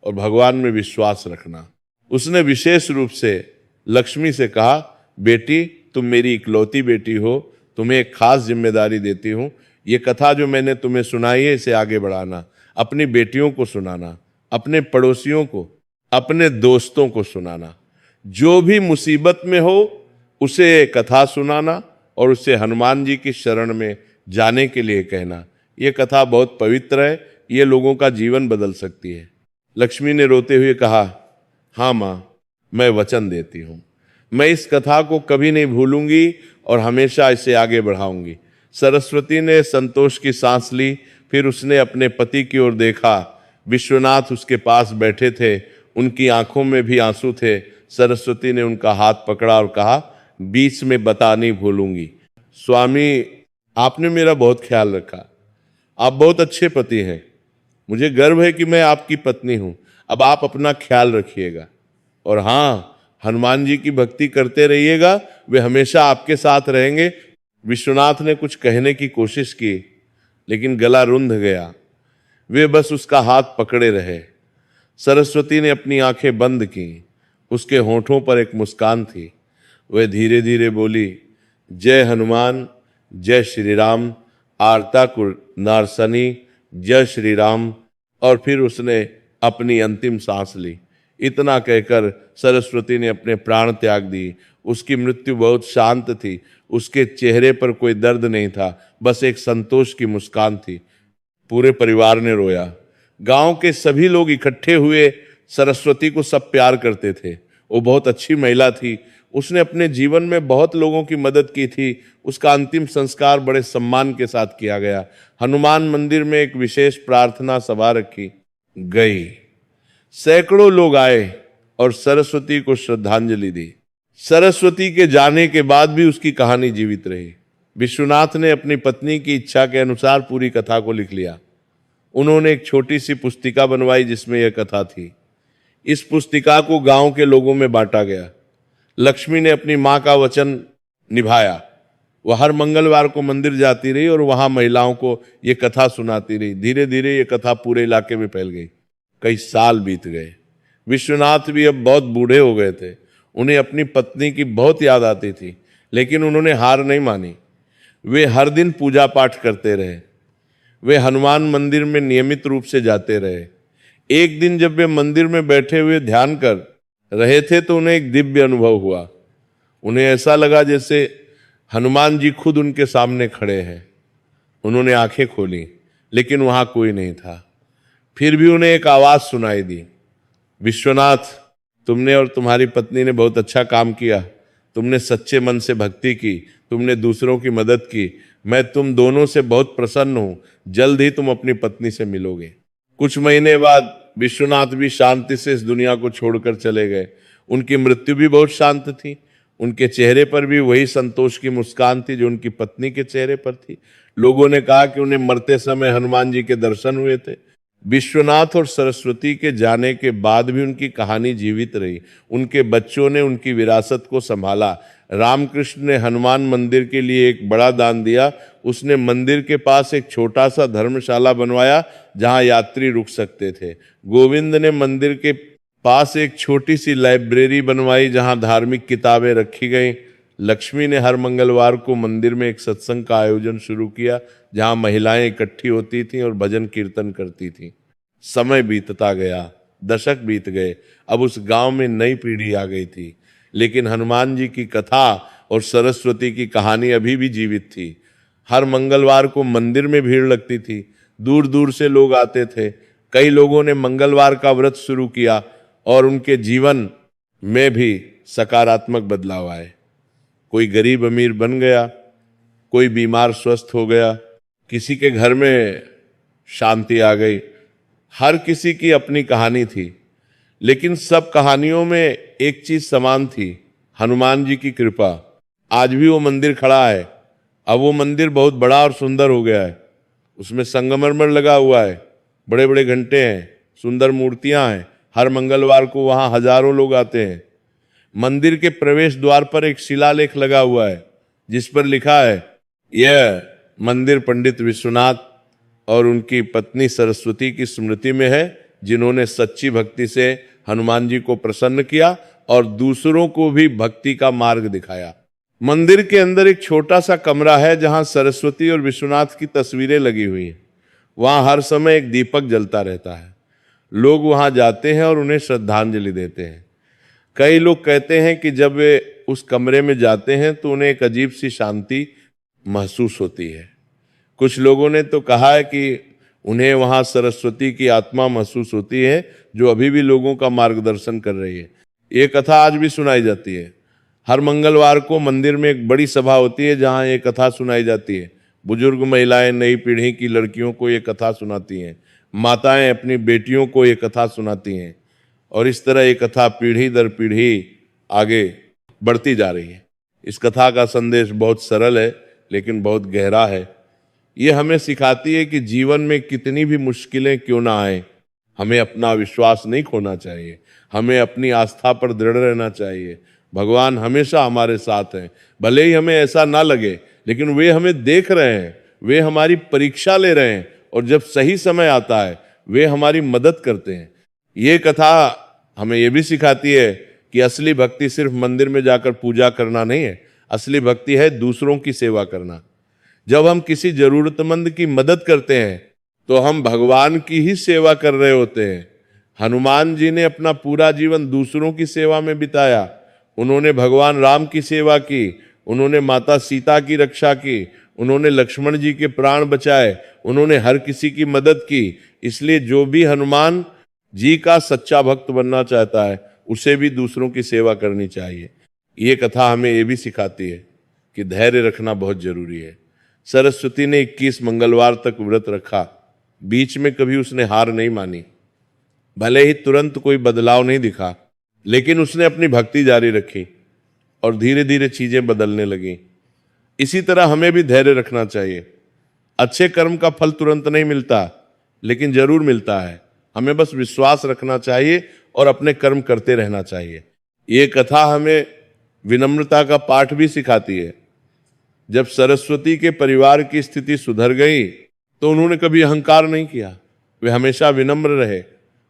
और भगवान में विश्वास रखना। उसने विशेष रूप से लक्ष्मी से कहा, बेटी, तुम मेरी इकलौती बेटी हो, तुम्हें एक खास जिम्मेदारी देती हूँ। ये कथा जो मैंने तुम्हें सुनाई है, इसे आगे बढ़ाना, अपनी बेटियों को सुनाना, अपने पड़ोसियों को, अपने दोस्तों को सुनाना। जो भी मुसीबत में हो उसे कथा सुनाना और उसे हनुमान जी की शरण में जाने के लिए कहना। ये कथा बहुत पवित्र है, ये लोगों का जीवन बदल सकती है। लक्ष्मी ने रोते हुए कहा, हाँ माँ, मैं वचन देती हूँ, मैं इस कथा को कभी नहीं भूलूंगी और हमेशा इसे आगे बढ़ाऊंगी। सरस्वती ने संतोष की सांस ली, फिर उसने अपने पति की ओर देखा। विश्वनाथ उसके पास बैठे थे, उनकी आंखों में भी आंसू थे। सरस्वती ने उनका हाथ पकड़ा और कहा, बीच में बता नहीं भूलूंगी। स्वामी, आपने मेरा बहुत ख्याल रखा, आप बहुत अच्छे पति हैं, मुझे गर्व है कि मैं आपकी पत्नी हूं। अब आप अपना ख्याल रखिएगा, और हाँ, हनुमान जी की भक्ति करते रहिएगा, वे हमेशा आपके साथ रहेंगे। विश्वनाथ ने कुछ कहने की कोशिश की, लेकिन गला रुंध गया। वे बस उसका हाथ पकड़े रहे। सरस्वती ने अपनी आंखें बंद की, उसके होठों पर एक मुस्कान थी। वह धीरे धीरे बोली, जय हनुमान, जय श्री राम, आरता कुर नारसनी, जय श्री राम। और फिर उसने अपनी अंतिम सांस ली। इतना कहकर सरस्वती ने अपने प्राण त्याग दी। उसकी मृत्यु बहुत शांत थी, उसके चेहरे पर कोई दर्द नहीं था, बस एक संतोष की मुस्कान थी। पूरे परिवार ने रोया, गांव के सभी लोग इकट्ठे हुए। सरस्वती को सब प्यार करते थे, वो बहुत अच्छी महिला थी, उसने अपने जीवन में बहुत लोगों की मदद की थी। उसका अंतिम संस्कार बड़े सम्मान के साथ किया गया। हनुमान मंदिर में एक विशेष प्रार्थना सभा रखी गई। सैकड़ों लोग आए और सरस्वती को श्रद्धांजलि दी। सरस्वती के जाने के बाद भी उसकी कहानी जीवित रही। विश्वनाथ ने अपनी पत्नी की इच्छा के अनुसार पूरी कथा को लिख लिया। उन्होंने एक छोटी सी पुस्तिका बनवाई जिसमें यह कथा थी। इस पुस्तिका को गांव के लोगों में बांटा गया। लक्ष्मी ने अपनी मां का वचन निभाया। वह हर मंगलवार को मंदिर जाती रही और वहां महिलाओं को यह कथा सुनाती रही। धीरे धीरे यह कथा पूरे इलाके में फैल गई। कई साल बीत गए। विश्वनाथ भी अब बहुत बूढ़े हो गए थे। उन्हें अपनी पत्नी की बहुत याद आती थी, लेकिन उन्होंने हार नहीं मानी। वे हर दिन पूजा पाठ करते रहे। वे हनुमान मंदिर में नियमित रूप से जाते रहे। एक दिन जब वे मंदिर में बैठे हुए ध्यान कर रहे थे तो उन्हें एक दिव्य अनुभव हुआ। उन्हें ऐसा लगा जैसे हनुमान जी खुद उनके सामने खड़े हैं। उन्होंने आंखें खोली, लेकिन वहां कोई नहीं था। फिर भी उन्हें एक आवाज सुनाई दी, विश्वनाथ, तुमने और तुम्हारी पत्नी ने बहुत अच्छा काम किया। तुमने सच्चे मन से भक्ति की, तुमने दूसरों की मदद की। मैं तुम दोनों से बहुत प्रसन्न हूं। जल्द ही तुम अपनी पत्नी से मिलोगे। कुछ महीने बाद विश्वनाथ भी शांति से इस दुनिया को छोड़कर चले गए। उनकी मृत्यु भी बहुत शांत थी। उनके चेहरे पर भी वही संतोष की मुस्कान थी जो उनकी पत्नी के चेहरे पर थी। लोगों ने कहा कि उन्हें मरते समय हनुमान जी के दर्शन हुए थे। विश्वनाथ और सरस्वती के जाने के बाद भी उनकी कहानी जीवित रही। उनके बच्चों ने उनकी विरासत को संभाला। रामकृष्ण ने हनुमान मंदिर के लिए एक बड़ा दान दिया। उसने मंदिर के पास एक छोटा सा धर्मशाला बनवाया जहां यात्री रुक सकते थे। गोविंद ने मंदिर के पास एक छोटी सी लाइब्रेरी बनवाई जहां धार्मिक किताबें रखी गईं। लक्ष्मी ने हर मंगलवार को मंदिर में एक सत्संग का आयोजन शुरू किया जहां महिलाएं इकट्ठी होती थीं और भजन कीर्तन करती थीं। समय बीतता गया, दशक बीत गए। अब उस गांव में नई पीढ़ी आ गई थी, लेकिन हनुमान जी की कथा और सरस्वती की कहानी अभी भी जीवित थी। हर मंगलवार को मंदिर में भीड़ लगती थी, दूर दूर से लोग आते थे। कई लोगों ने मंगलवार का व्रत शुरू किया और उनके जीवन में भी सकारात्मक बदलाव आए। कोई गरीब अमीर बन गया, कोई बीमार स्वस्थ हो गया, किसी के घर में शांति आ गई। हर किसी की अपनी कहानी थी, लेकिन सब कहानियों में एक चीज समान थी, हनुमान जी की कृपा। आज भी वो मंदिर खड़ा है। अब वो मंदिर बहुत बड़ा और सुंदर हो गया है। उसमें संगमरमर लगा हुआ है, बड़े बड़े घंटे हैं, सुंदर मूर्तियां हैं। हर मंगलवार को वहां हजारों लोग आते हैं। मंदिर के प्रवेश द्वार पर एक शिलालेख लगा हुआ है जिस पर लिखा है, यह मंदिर पंडित विश्वनाथ और उनकी पत्नी सरस्वती की स्मृति में है, जिन्होंने सच्ची भक्ति से हनुमान जी को प्रसन्न किया और दूसरों को भी भक्ति का मार्ग दिखाया। मंदिर के अंदर एक छोटा सा कमरा है जहां सरस्वती और विश्वनाथ की तस्वीरें लगी हुई हैं। वहां हर समय एक दीपक जलता रहता है। लोग वहां जाते हैं और उन्हें श्रद्धांजलि देते हैं। कई लोग कहते हैं कि जब वे उस कमरे में जाते हैं तो उन्हें एक अजीब सी शांति महसूस होती है। कुछ लोगों ने तो कहा है कि उन्हें वहां सरस्वती की आत्मा महसूस होती है जो अभी भी लोगों का मार्गदर्शन कर रही है। ये कथा आज भी सुनाई जाती है। हर मंगलवार को मंदिर में एक बड़ी सभा होती है जहां ये कथा सुनाई जाती है। बुजुर्ग महिलाएं नई पीढ़ी की लड़कियों को ये कथा सुनाती हैं, माताएं अपनी बेटियों को ये कथा सुनाती हैं, और इस तरह ये कथा पीढ़ी दर पीढ़ी आगे बढ़ती जा रही है। इस कथा का संदेश बहुत सरल है लेकिन बहुत गहरा है। ये हमें सिखाती है कि जीवन में कितनी भी मुश्किलें क्यों ना आए, हमें अपना विश्वास नहीं खोना चाहिए, हमें अपनी आस्था पर दृढ़ रहना चाहिए। भगवान हमेशा हमारे साथ हैं। भले ही हमें ऐसा ना लगे, लेकिन वे हमें देख रहे हैं, वे हमारी परीक्षा ले रहे हैं, और जब सही समय आता है वे हमारी मदद करते हैं। ये कथा हमें ये भी सिखाती है कि असली भक्ति सिर्फ मंदिर में जाकर पूजा करना नहीं है, असली भक्ति है दूसरों की सेवा करना। जब हम किसी जरूरतमंद की मदद करते हैं तो हम भगवान की ही सेवा कर रहे होते हैं। हनुमान जी ने अपना पूरा जीवन दूसरों की सेवा में बिताया। उन्होंने भगवान राम की सेवा की, उन्होंने माता सीता की रक्षा की, उन्होंने लक्ष्मण जी के प्राण बचाए, उन्होंने हर किसी की मदद की। इसलिए जो भी हनुमान जी का सच्चा भक्त बनना चाहता है उसे भी दूसरों की सेवा करनी चाहिए। ये कथा हमें ये भी सिखाती है कि धैर्य रखना बहुत जरूरी है। सरस्वती ने 21 मंगलवार तक व्रत रखा, बीच में कभी उसने हार नहीं मानी। भले ही तुरंत कोई बदलाव नहीं दिखा, लेकिन उसने अपनी भक्ति जारी रखी और धीरे धीरे चीजें बदलने लगीं। इसी तरह हमें भी धैर्य रखना चाहिए। अच्छे कर्म का फल तुरंत नहीं मिलता, लेकिन जरूर मिलता है। हमें बस विश्वास रखना चाहिए और अपने कर्म करते रहना चाहिए। ये कथा हमें विनम्रता का पाठ भी सिखाती है। जब सरस्वती के परिवार की स्थिति सुधर गई तो उन्होंने कभी अहंकार नहीं किया, वे हमेशा विनम्र रहे।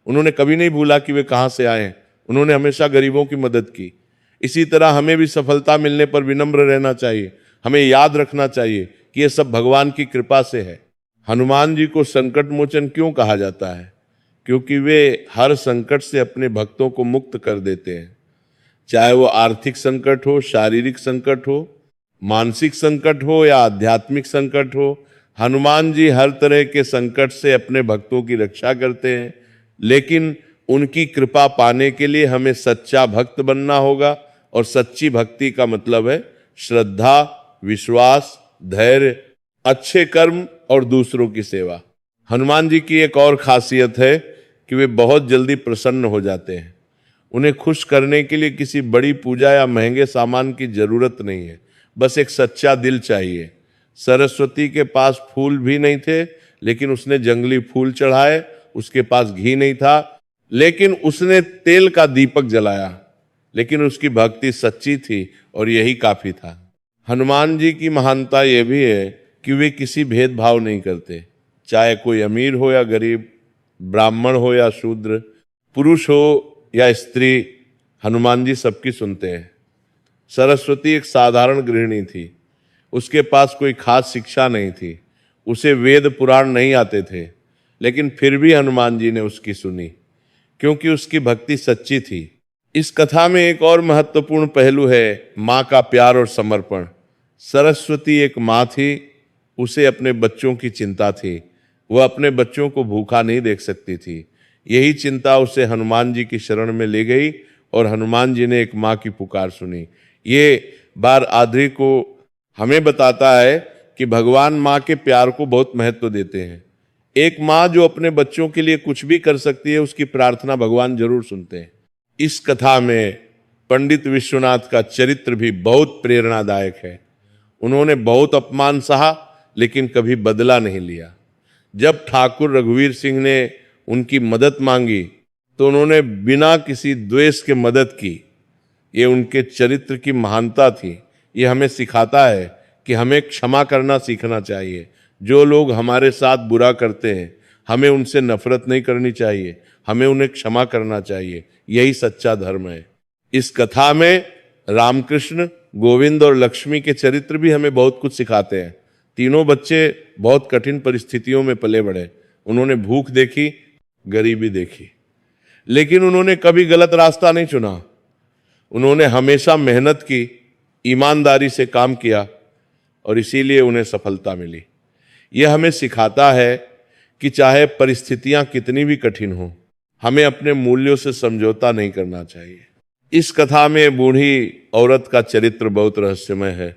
उन्होंने कभी नहीं भूला कि वे कहाँ से आए हैं। उन्होंने हमेशा गरीबों की मदद की। इसी तरह हमें भी सफलता मिलने पर विनम्र रहना चाहिए। हमें याद रखना चाहिए कि यह सब भगवान की कृपा से है। हनुमान जी को संकट मोचन क्यों कहा जाता है? क्योंकि वे हर संकट से अपने भक्तों को मुक्त कर देते हैं। चाहे वो आर्थिक संकट हो, शारीरिक संकट हो, मानसिक संकट हो या आध्यात्मिक संकट हो, हनुमान जी हर तरह के संकट से अपने भक्तों की रक्षा करते हैं। लेकिन उनकी कृपा पाने के लिए हमें सच्चा भक्त बनना होगा, और सच्ची भक्ति का मतलब है श्रद्धा, विश्वास, धैर्य, अच्छे कर्म और दूसरों की सेवा। हनुमान जी की एक और खासियत है कि वे बहुत जल्दी प्रसन्न हो जाते हैं। उन्हें खुश करने के लिए किसी बड़ी पूजा या महंगे सामान की जरूरत नहीं है, बस एक सच्चा दिल चाहिए। सरस्वती के पास फूल भी नहीं थे, लेकिन उसने जंगली फूल चढ़ाए। उसके पास घी नहीं था, लेकिन उसने तेल का दीपक जलाया। लेकिन उसकी भक्ति सच्ची थी और यही काफी था। हनुमान जी की महानता यह भी है कि वे किसी भेदभाव नहीं करते, चाहे कोई अमीर हो या गरीब, ब्राह्मण हो या शूद्र, पुरुष हो या स्त्री, हनुमान जी सबकी सुनते हैं। सरस्वती एक साधारण गृहिणी थी, उसके पास कोई खास शिक्षा नहीं थी, उसे वेद पुराण नहीं आते थे, लेकिन फिर भी हनुमान जी ने उसकी सुनी, क्योंकि उसकी भक्ति सच्ची थी। इस कथा में एक और महत्वपूर्ण पहलू है, माँ का प्यार और समर्पण। सरस्वती एक माँ थी, उसे अपने बच्चों की चिंता थी। वह अपने बच्चों को भूखा नहीं देख सकती थी। यही चिंता उसे हनुमान जी की शरण में ले गई और हनुमान जी ने एक माँ की पुकार सुनी। ये बार आदि को हमें बताता है कि भगवान माँ के प्यार को बहुत महत्व देते हैं। एक माँ जो अपने बच्चों के लिए कुछ भी कर सकती है, उसकी प्रार्थना भगवान जरूर सुनते हैं। इस कथा में पंडित विश्वनाथ का चरित्र भी बहुत प्रेरणादायक है। उन्होंने बहुत अपमान सहा, लेकिन कभी बदला नहीं लिया। जब ठाकुर रघुवीर सिंह ने उनकी मदद मांगी तो उन्होंने बिना किसी द्वेष के मदद की। ये उनके चरित्र की महानता थी। ये हमें सिखाता है कि हमें क्षमा करना सीखना चाहिए। जो लोग हमारे साथ बुरा करते हैं, हमें उनसे नफरत नहीं करनी चाहिए, हमें उन्हें क्षमा करना चाहिए। यही सच्चा धर्म है। इस कथा में रामकृष्ण, गोविंद और लक्ष्मी के चरित्र भी हमें बहुत कुछ सिखाते हैं। तीनों बच्चे बहुत कठिन परिस्थितियों में पले बढ़े। उन्होंने भूख देखी, गरीबी देखी, लेकिन उन्होंने कभी गलत रास्ता नहीं चुना। उन्होंने हमेशा मेहनत की, ईमानदारी से काम किया और इसीलिए उन्हें सफलता मिली। यह हमें सिखाता है कि चाहे परिस्थितियां कितनी भी कठिन हों, हमें अपने मूल्यों से समझौता नहीं करना चाहिए। इस कथा में बूढ़ी औरत का चरित्र बहुत रहस्यमय है।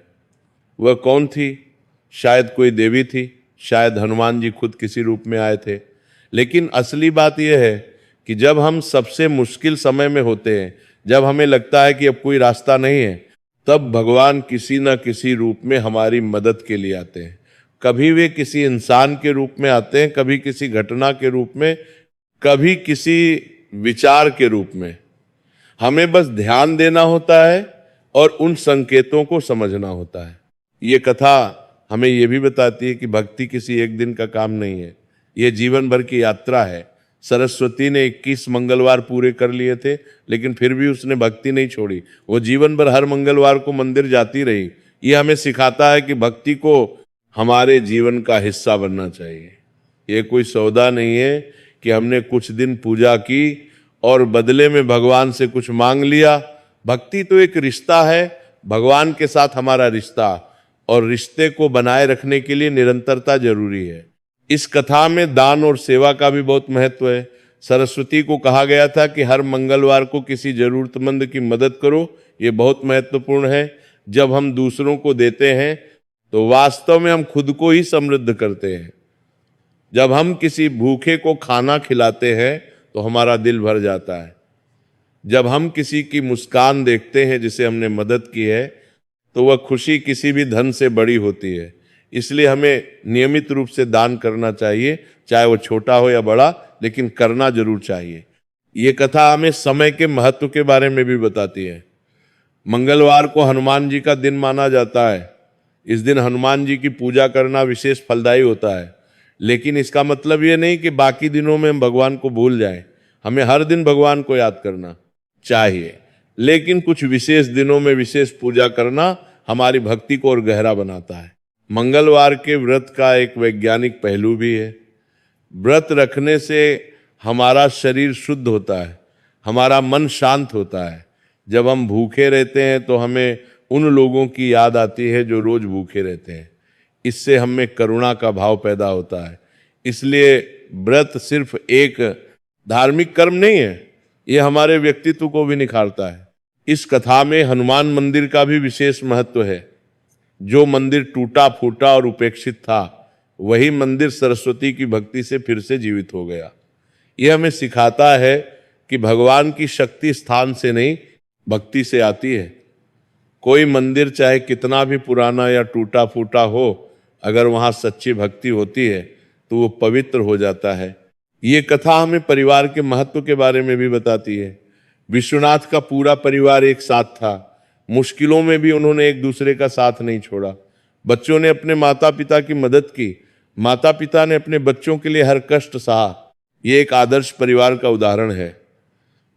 वह कौन थी? शायद कोई देवी थी, शायद हनुमान जी खुद किसी रूप में आए थे। लेकिन असली बात यह है कि जब हम सबसे मुश्किल समय में होते हैं, जब हमें लगता है कि अब कोई रास्ता नहीं है, तब भगवान किसी न किसी रूप में हमारी मदद के लिए आते हैं। कभी वे किसी इंसान के रूप में आते हैं, कभी किसी घटना के रूप में, कभी किसी विचार के रूप में। हमें बस ध्यान देना होता है और उन संकेतों को समझना होता है। ये कथा हमें यह भी बताती है कि भक्ति किसी एक दिन का काम नहीं है, ये जीवन भर की यात्रा है। सरस्वती ने 21 मंगलवार पूरे कर लिए थे, लेकिन फिर भी उसने भक्ति नहीं छोड़ी। वो जीवन भर हर मंगलवार को मंदिर जाती रही। ये हमें सिखाता है कि भक्ति को हमारे जीवन का हिस्सा बनना चाहिए। ये कोई सौदा नहीं है कि हमने कुछ दिन पूजा की और बदले में भगवान से कुछ मांग लिया। भक्ति तो एक रिश्ता है, भगवान के साथ हमारा रिश्ता, और रिश्ते को बनाए रखने के लिए निरंतरता जरूरी है। इस कथा में दान और सेवा का भी बहुत महत्व है। सरस्वती को कहा गया था कि हर मंगलवार को किसी जरूरतमंद की मदद करो। ये बहुत महत्वपूर्ण है। जब हम दूसरों को देते हैं तो वास्तव में हम खुद को ही समृद्ध करते हैं। जब हम किसी भूखे को खाना खिलाते हैं तो हमारा दिल भर जाता है। जब हम किसी की मुस्कान देखते हैं जिसे हमने मदद की है, तो वह खुशी किसी भी धन से बड़ी होती है। इसलिए हमें नियमित रूप से दान करना चाहिए, चाहे वो छोटा हो या बड़ा, लेकिन करना जरूर चाहिए। ये कथा हमें समय के महत्व के बारे में भी बताती है। मंगलवार को हनुमान जी का दिन माना जाता है। इस दिन हनुमान जी की पूजा करना विशेष फलदायी होता है। लेकिन इसका मतलब ये नहीं कि बाकी दिनों में हम भगवान को भूल जाएं। हमें हर दिन भगवान को याद करना चाहिए, लेकिन कुछ विशेष दिनों में विशेष पूजा करना हमारी भक्ति को और गहरा बनाता है। मंगलवार के व्रत का एक वैज्ञानिक पहलू भी है। व्रत रखने से हमारा शरीर शुद्ध होता है, हमारा मन शांत होता है। जब हम भूखे रहते हैं तो हमें उन लोगों की याद आती है जो रोज भूखे रहते हैं। इससे हमें करुणा का भाव पैदा होता है। इसलिए व्रत सिर्फ एक धार्मिक कर्म नहीं है, ये हमारे व्यक्तित्व को भी निखारता है। इस कथा में हनुमान मंदिर का भी विशेष महत्व है। जो मंदिर टूटा फूटा और उपेक्षित था, वही मंदिर सरस्वती की भक्ति से फिर से जीवित हो गया। यह हमें सिखाता है कि भगवान की शक्ति स्थान से नहीं, भक्ति से आती है। कोई मंदिर चाहे कितना भी पुराना या टूटा फूटा हो, अगर वहाँ सच्ची भक्ति होती है तो वो पवित्र हो जाता है। ये कथा हमें परिवार के महत्व के बारे में भी बताती है। विश्वनाथ का पूरा परिवार एक साथ था, मुश्किलों में भी उन्होंने एक दूसरे का साथ नहीं छोड़ा। बच्चों ने अपने माता पिता की मदद की, माता पिता ने अपने बच्चों के लिए हर कष्ट सहा। ये एक आदर्श परिवार का उदाहरण है।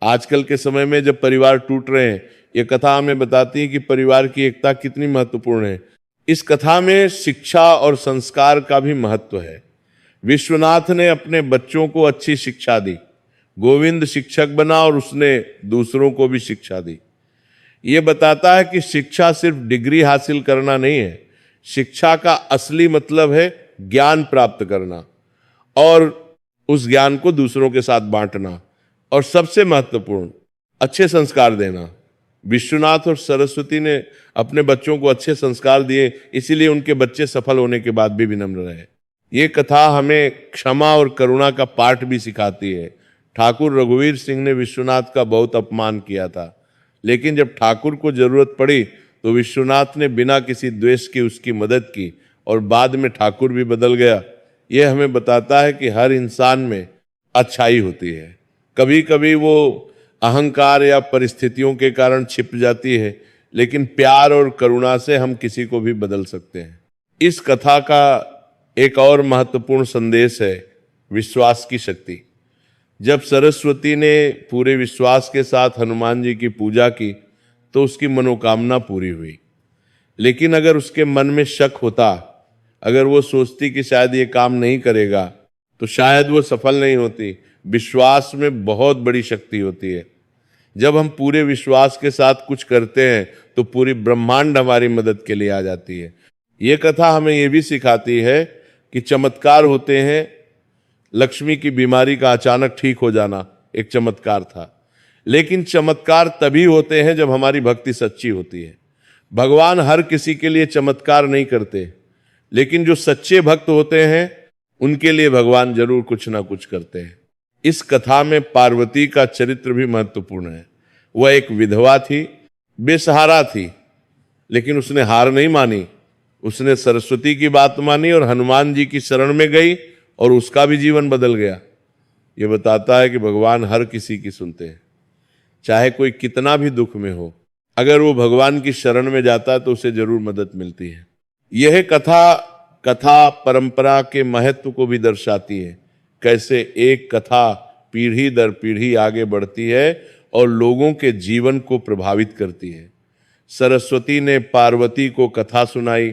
आजकल के समय में जब परिवार टूट रहे हैं, ये कथा हमें बताती है कि परिवार की एकता कितनी महत्वपूर्ण है। इस कथा में शिक्षा और संस्कार का भी महत्व है। विश्वनाथ ने अपने बच्चों को अच्छी शिक्षा दी, गोविंद शिक्षक बना और उसने दूसरों को भी शिक्षा दी। ये बताता है कि शिक्षा सिर्फ डिग्री हासिल करना नहीं है, शिक्षा का असली मतलब है ज्ञान प्राप्त करना और उस ज्ञान को दूसरों के साथ बांटना, और सबसे महत्वपूर्ण अच्छे संस्कार देना। विश्वनाथ और सरस्वती ने अपने बच्चों को अच्छे संस्कार दिए, इसीलिए उनके बच्चे सफल होने के बाद भी विनम्र रहे। ये कथा हमें क्षमा और करुणा का पाठ भी सिखाती है। ठाकुर रघुवीर सिंह ने विश्वनाथ का बहुत अपमान किया था, लेकिन जब ठाकुर को जरूरत पड़ी तो विश्वनाथ ने बिना किसी द्वेष की उसकी मदद की और बाद में ठाकुर भी बदल गया। यह हमें बताता है कि हर इंसान में अच्छाई होती है, कभी कभी वो अहंकार या परिस्थितियों के कारण छिप जाती है, लेकिन प्यार और करुणा से हम किसी को भी बदल सकते हैं। इस कथा का एक और महत्वपूर्ण संदेश है विश्वास की शक्ति। जब सरस्वती ने पूरे विश्वास के साथ हनुमान जी की पूजा की तो उसकी मनोकामना पूरी हुई। लेकिन अगर उसके मन में शक होता, अगर वो सोचती कि शायद ये काम नहीं करेगा, तो शायद वो सफल नहीं होती। विश्वास में बहुत बड़ी शक्ति होती है। जब हम पूरे विश्वास के साथ कुछ करते हैं तो पूरी ब्रह्मांड हमारी मदद के लिए आ जाती है। ये कथा हमें ये भी सिखाती है कि चमत्कार होते हैं। लक्ष्मी की बीमारी का अचानक ठीक हो जाना एक चमत्कार था, लेकिन चमत्कार तभी होते हैं जब हमारी भक्ति सच्ची होती है। भगवान हर किसी के लिए चमत्कार नहीं करते, लेकिन जो सच्चे भक्त होते हैं उनके लिए भगवान जरूर कुछ ना कुछ करते हैं। इस कथा में पार्वती का चरित्र भी महत्वपूर्ण है। वह एक विधवा थी, बेसहारा थी, लेकिन उसने हार नहीं मानी। उसने सरस्वती की बात मानी और हनुमान जी की शरण में गई और उसका भी जीवन बदल गया। ये बताता है कि भगवान हर किसी की सुनते हैं, चाहे कोई कितना भी दुख में हो। अगर वो भगवान की शरण में जाता है तो उसे जरूर मदद मिलती है। यह कथा परंपरा के महत्व को भी दर्शाती है। कैसे एक कथा पीढ़ी दर पीढ़ी आगे बढ़ती है और लोगों के जीवन को प्रभावित करती है। सरस्वती ने पार्वती को कथा सुनाई,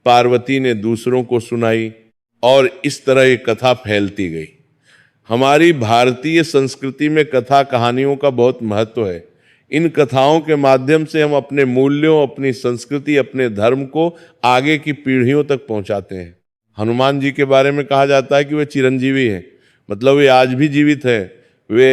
पार्वती ने दूसरों को सुनाई, और इस तरह ये कथा फैलती गई। हमारी भारतीय संस्कृति में कथा कहानियों का बहुत महत्व है। इन कथाओं के माध्यम से हम अपने मूल्यों, अपनी संस्कृति, अपने धर्म को आगे की पीढ़ियों तक पहुंचाते हैं। हनुमान जी के बारे में कहा जाता है कि वे चिरंजीवी हैं, मतलब वे आज भी जीवित हैं। वे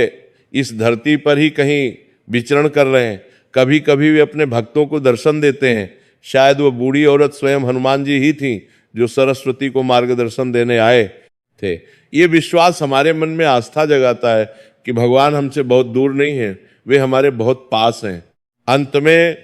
इस धरती पर ही कहीं विचरण कर रहे हैं। कभी कभी वे अपने भक्तों को दर्शन देते हैं। शायद वो बूढ़ी औरत स्वयं हनुमान जी ही थी जो सरस्वती को मार्गदर्शन देने आए थे। ये विश्वास हमारे मन में आस्था जगाता है कि भगवान हमसे बहुत दूर नहीं है, वे हमारे बहुत पास हैं। अंत में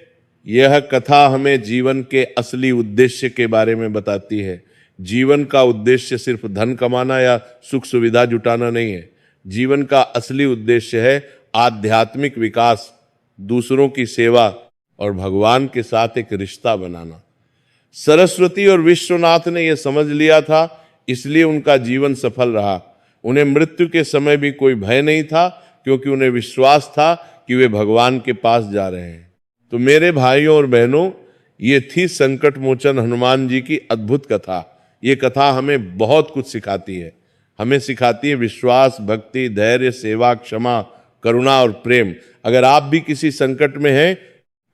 यह कथा हमें जीवन के असली उद्देश्य के बारे में बताती है। जीवन का उद्देश्य सिर्फ धन कमाना या सुख सुविधा जुटाना नहीं है। जीवन का असली उद्देश्य है आध्यात्मिक विकास, दूसरों की सेवा और भगवान के साथ एक रिश्ता बनाना। सरस्वती और विश्वनाथ ने यह समझ लिया था, इसलिए उनका जीवन सफल रहा। उन्हें मृत्यु के समय भी कोई भय नहीं था, क्योंकि उन्हें विश्वास था कि वे भगवान के पास जा रहे हैं। तो मेरे भाइयों और बहनों, ये थी संकट मोचन हनुमान जी की अद्भुत कथा। ये कथा हमें बहुत कुछ सिखाती है। हमें सिखाती है विश्वास, भक्ति, धैर्य, सेवा, क्षमा, करुणा और प्रेम। अगर आप भी किसी संकट में हैं,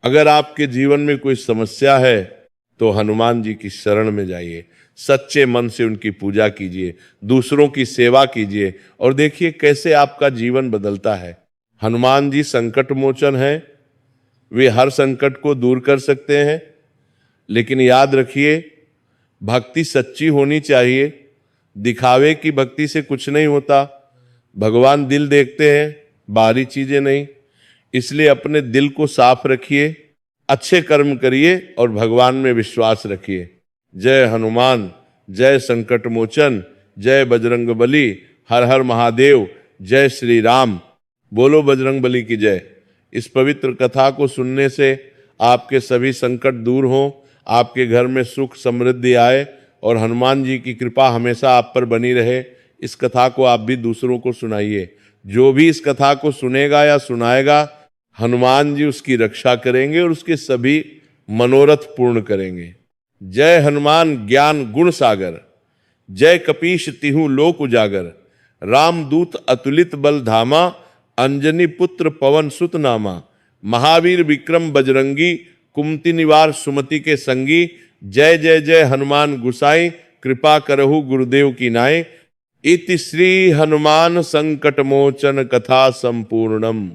अगर आपके जीवन में कोई समस्या है, तो हनुमान जी की शरण में जाइए, सच्चे मन से उनकी पूजा कीजिए, दूसरों की सेवा कीजिए और देखिए कैसे आपका जीवन बदलता है। हनुमान जी संकट मोचन है, वे हर संकट को दूर कर सकते हैं, लेकिन याद रखिए भक्ति सच्ची होनी चाहिए। दिखावे की भक्ति से कुछ नहीं होता। भगवान दिल देखते हैं, बाहरी चीजें नहीं। इसलिए अपने दिल को साफ रखिए, अच्छे कर्म करिए और भगवान में विश्वास रखिए। जय हनुमान, जय संकट मोचन, जय बजरंग बली, हर हर महादेव, जय श्री राम। बोलो बजरंग बली की जय। इस पवित्र कथा को सुनने से आपके सभी संकट दूर हों, आपके घर में सुख समृद्धि आए और हनुमान जी की कृपा हमेशा आप पर बनी रहे। इस कथा को आप भी दूसरों को सुनाइए। जो भी इस कथा को सुनेगा या सुनाएगा, हनुमान जी उसकी रक्षा करेंगे और उसके सभी मनोरथ पूर्ण करेंगे। जय हनुमान ज्ञान गुण सागर, जय कपीश तिहु लोक उजागर, रामदूत अतुलित बल धामा, अंजनी पुत्र पवन सुत नामा, महावीर विक्रम बजरंगी, कुमति निवार सुमति के संगी, जय जय जय हनुमान गुसाई, कृपा करहु गुरुदेव की नाई। इति श्री हनुमान संकट मोचन कथा संपूर्णम।